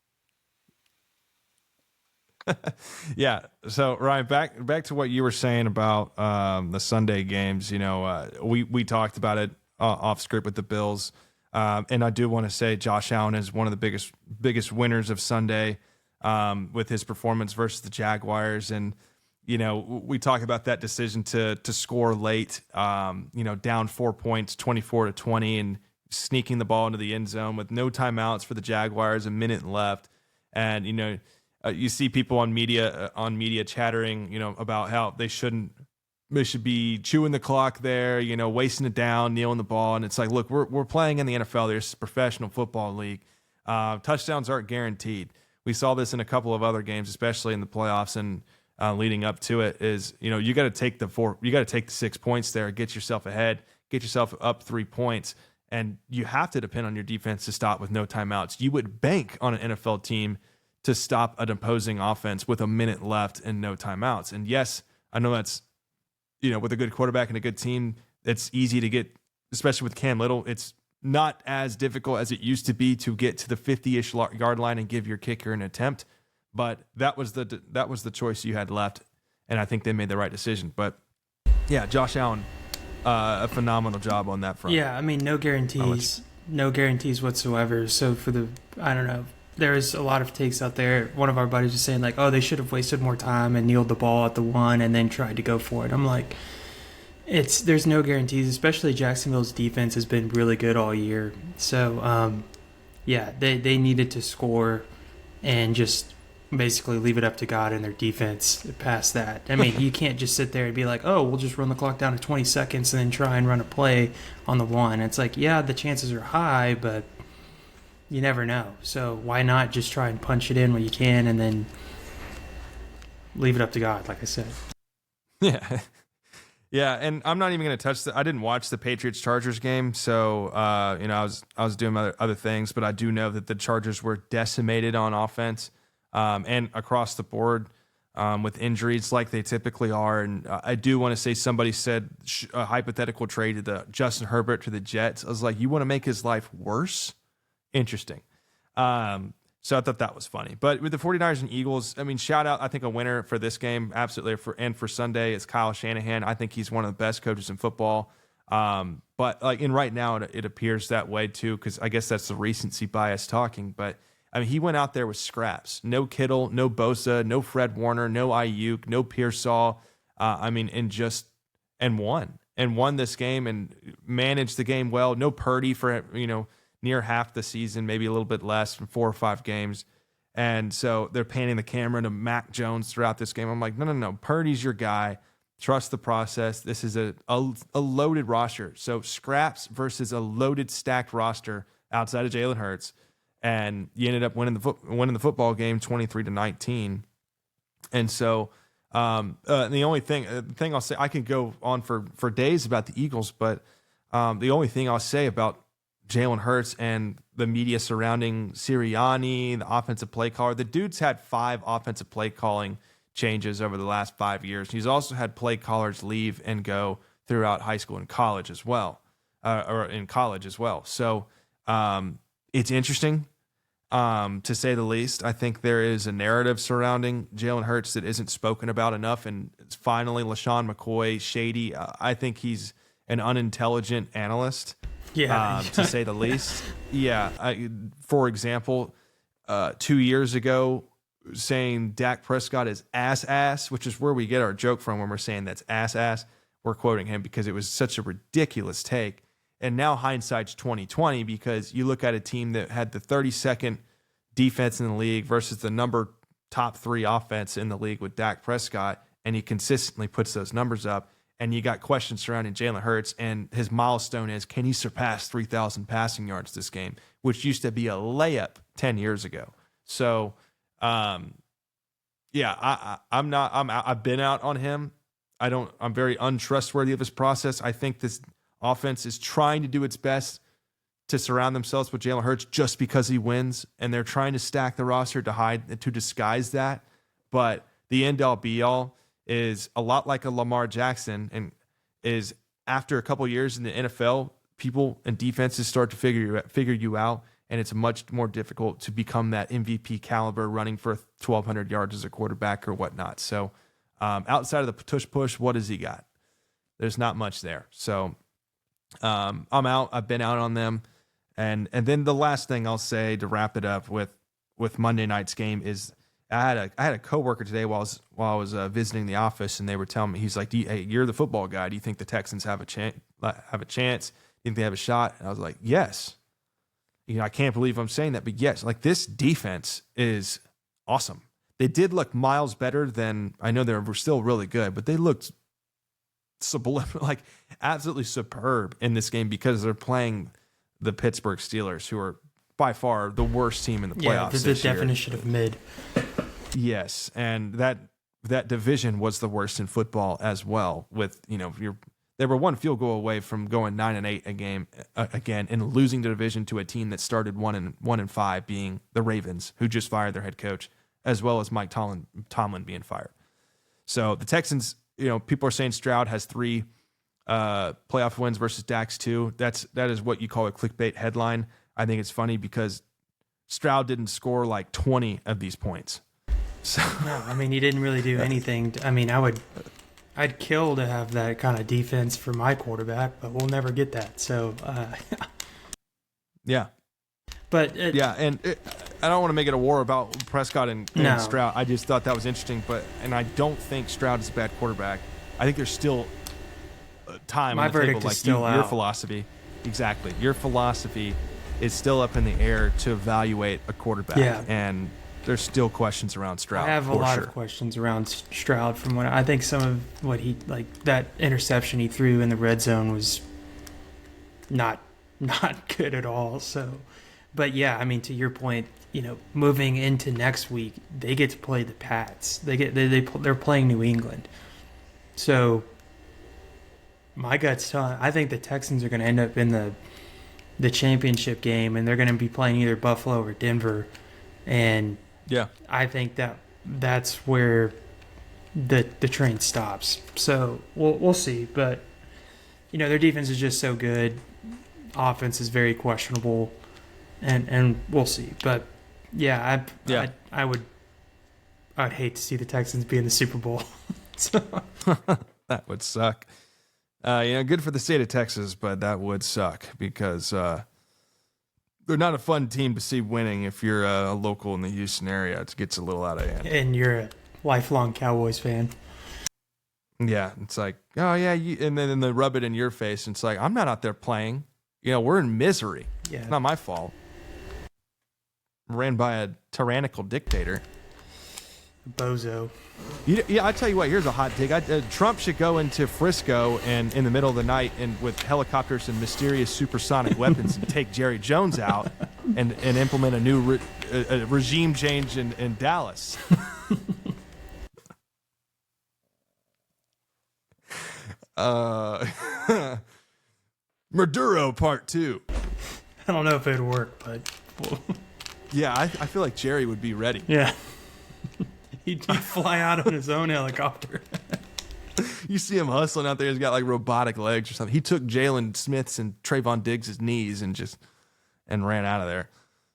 Yeah. So Ryan, back to what you were saying about the Sunday games. We talked about it off script with the Bills, and I do want to say Josh Allen is one of the biggest winners of Sunday with his performance versus the Jaguars. And we talk about that decision to score late, down 4 points, 24-20, and sneaking the ball into the end zone with no timeouts for the Jaguars, a minute left, and you see people on media chattering, about how they should be chewing the clock there, wasting it down, kneeling the ball. And it's like, look, we're playing in the NFL. There's a professional football league. Touchdowns aren't guaranteed. We saw this in a couple of other games, especially in the playoffs and leading up to it. Is you got to take the 6 points there, get yourself ahead, get yourself up 3 points, and you have to depend on your defense to stop with no timeouts. You would bank on an NFL team to stop an opposing offense with a minute left and no timeouts. And yes, I know that's, with a good quarterback and a good team, it's easy to get, especially with Cam Little, it's not as difficult as it used to be to get to the 50-ish yard line and give your kicker an attempt. But that was the choice you had left, and I think they made the right decision. But yeah, Josh Allen, a phenomenal job on that front. Yeah, I mean, no guarantees whatsoever. So for the there's a lot of takes out there. One of our buddies was saying like, oh, they should have wasted more time and kneeled the ball at the 1 and then tried to go for it. I'm like, there's no guarantees, especially Jacksonville's defense has been really good all year. So, yeah, they needed to score and just basically leave it up to God and their defense past that. I mean, you can't just sit there and be like, oh, we'll just run the clock down to 20 seconds and then try and run a play on the 1. It's like, yeah, the chances are high, but you never know. So why not just try and punch it in when you can and then leave it up to God, like I said. Yeah. Yeah, and I'm not even going to touch I didn't watch the Patriots-Chargers game, so I was doing other things, but I do know that the Chargers were decimated on offense and across the board with injuries like they typically are. And I do want to say somebody said a hypothetical trade to the Justin Herbert to the Jets. I was like, you want to make his life worse? Interesting. So I thought that was funny. But with the 49ers and Eagles, I mean, shout out, I think a winner for this game, absolutely, and for Sunday is Kyle Shanahan. I think he's one of the best coaches in football. But like right now, it appears that way too, because I guess that's the recency bias talking. But I mean, he went out there with scraps. No Kittle, no Bosa, no Fred Warner, no Ayuk, no Pearsall. And won this game and managed the game well. No Purdy for near half the season, maybe a little bit less, from 4 or 5 games. And so they're panning the camera to Mac Jones throughout this game. I'm like, no. Purdy's your guy. Trust the process. This is a loaded roster. So scraps versus a loaded, stacked roster outside of Jalen Hurts. And you ended up winning the football game 23-19. And so the only thing I'll say, I can go on for days about the Eagles, but the only thing I'll say about Jalen Hurts and the media surrounding Sirianni, the offensive play caller. The dude's had 5 offensive play calling changes over the last 5 years. He's also had play callers leave and go throughout high school and college as well, So it's interesting, to say the least. I think there is a narrative surrounding Jalen Hurts that isn't spoken about enough. And it's finally LaShawn McCoy, shady. I think he's an unintelligent analyst. Yeah, to say the least. Yeah. For example, 2 years ago, saying Dak Prescott is ass, which is where we get our joke from when we're saying that's ass. We're quoting him because it was such a ridiculous take. And now hindsight's 2020 because you look at a team that had the 32nd defense in the league versus the top 3 offense in the league with Dak Prescott, and he consistently puts those numbers up. And you got questions surrounding Jalen Hurts, and his milestone is, can he surpass 3,000 passing yards this game, which used to be a layup 10 years ago. So, I've been out on him. I'm very untrustworthy of his process. I think this offense is trying to do its best to surround themselves with Jalen Hurts just because he wins, and they're trying to stack the roster to disguise that. But the end all be all is a lot like a Lamar Jackson, and is after a couple years in the NFL, people and defenses start to figure you out, and it's much more difficult to become that MVP caliber running for 1,200 yards as a quarterback or whatnot. So outside of the push, what has he got? There's not much there. So I'm out. I've been out on them. And then the last thing I'll say to wrap it up with Monday night's game is, I had a coworker today while I was visiting the office, and they were telling me, he's like, "Hey, you're the football guy. Do you think the Texans have a chance? Do you think they have a shot?" And I was like, "Yes." I can't believe I'm saying that, but yes, like, this defense is awesome. They did look miles better than, I know they were still really good, but they looked like absolutely superb in this game because they're playing the Pittsburgh Steelers, who are by far the worst team in the playoffs. Yeah, the definition of mid. Yes, and that division was the worst in football as well. With they were one field goal away from going 9-8 a game again and losing the division to a team that started 1-5, being the Ravens, who just fired their head coach, as well as Mike Tomlin being fired. So the Texans, people are saying Stroud has 3 playoff wins versus Dak's 2. That is what you call a clickbait headline. I think it's funny because Stroud didn't score like 20 of these points. So no, I mean, he didn't really do anything. I'd kill to have that kind of defense for my quarterback, but we'll never get that. So, yeah. But don't want to make it a war about Prescott and No. Stroud. I just thought that was interesting, and I don't think Stroud is a bad quarterback. I think there's still time My on the verdict table. is still your out. philosophy, exactly. Your philosophy is still up in the air to evaluate a quarterback, Yeah. and there's still questions around Stroud. I have a for lot sure. of questions around Stroud from what I think some of what he like that interception he threw in the red zone was not good at all. So, but yeah, I mean to your point, moving into next week, they get to play the Pats. They're playing New England. So my gut's telling I think the Texans are going to end up in the championship game, and they're going to be playing either Buffalo or Denver, and Yeah. I think that's where the train stops. So we'll see, but their defense is just so good. Offense is very questionable, and we'll see. But yeah, I'd hate to see the Texans be in the Super Bowl. So. That would suck. Good for the state of Texas, but that would suck because they're not a fun team to see winning if you're a local in the Houston area. It gets a little out of hand. And you're a lifelong Cowboys fan. Yeah, it's like, oh yeah, and then they rub it in your face. And it's like, I'm not out there playing. We're in misery. Yeah. It's not my fault. Ran by a tyrannical dictator. Bozo. I tell you what. Here's a hot take. Trump should go into Frisco and in the middle of the night and with helicopters and mysterious supersonic weapons and take Jerry Jones out and implement a new regime change in Dallas. Maduro Part 2. I don't know if it'd work, but Yeah, I feel like Jerry would be ready. yeah. He'd fly out on his own helicopter. You see him hustling out there. He's got like robotic legs or something. He took Jalen Smith's and Trayvon Diggs' knees and ran out of there.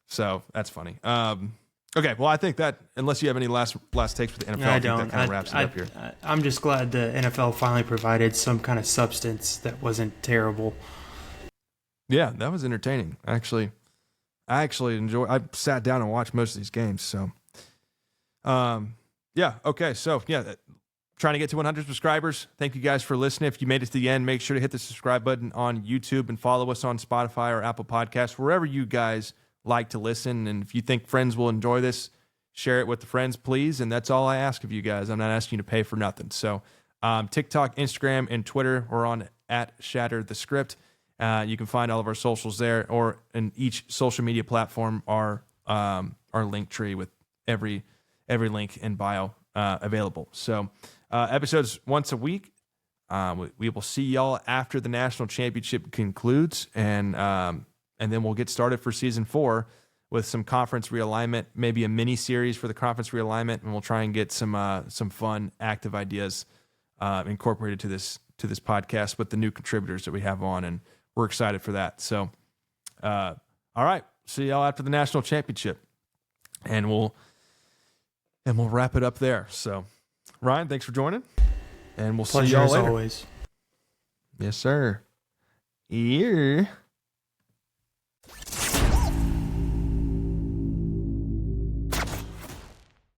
So that's funny. Okay, well, I think that unless you have any last takes with the NFL, No, I think don't. that kind of wraps it up here. I'm just glad the NFL finally provided some kind of substance that wasn't terrible. Yeah, that was entertaining. I actually enjoy. I sat down and watched most of these games. So, yeah. Okay. So yeah, trying to get to 100 subscribers. Thank you guys for listening. If you made it to the end, make sure to hit the subscribe button on YouTube and follow us on Spotify or Apple Podcasts, wherever you guys like to listen. And if you think friends will enjoy this, share it with the friends, please. And that's all I ask of you guys. I'm not asking you to pay for nothing. So, TikTok, Instagram, and Twitter, we're on @ShatterTheScript. You can find all of our socials there, or in each social media platform, our link tree with every link in bio available. So episodes once a week. We will see y'all after the national championship concludes, and then we'll get started for season 4 with some conference realignment, maybe a mini series for the conference realignment, and we'll try and get some fun, active ideas incorporated to this podcast with the new contributors that we have on, and we're excited for that. So, all right, see y'all after the national championship, and we'll wrap it up there. So, Ryan, thanks for joining, and we'll see Pleasure y'all as later. always. Yes, sir. Yeah.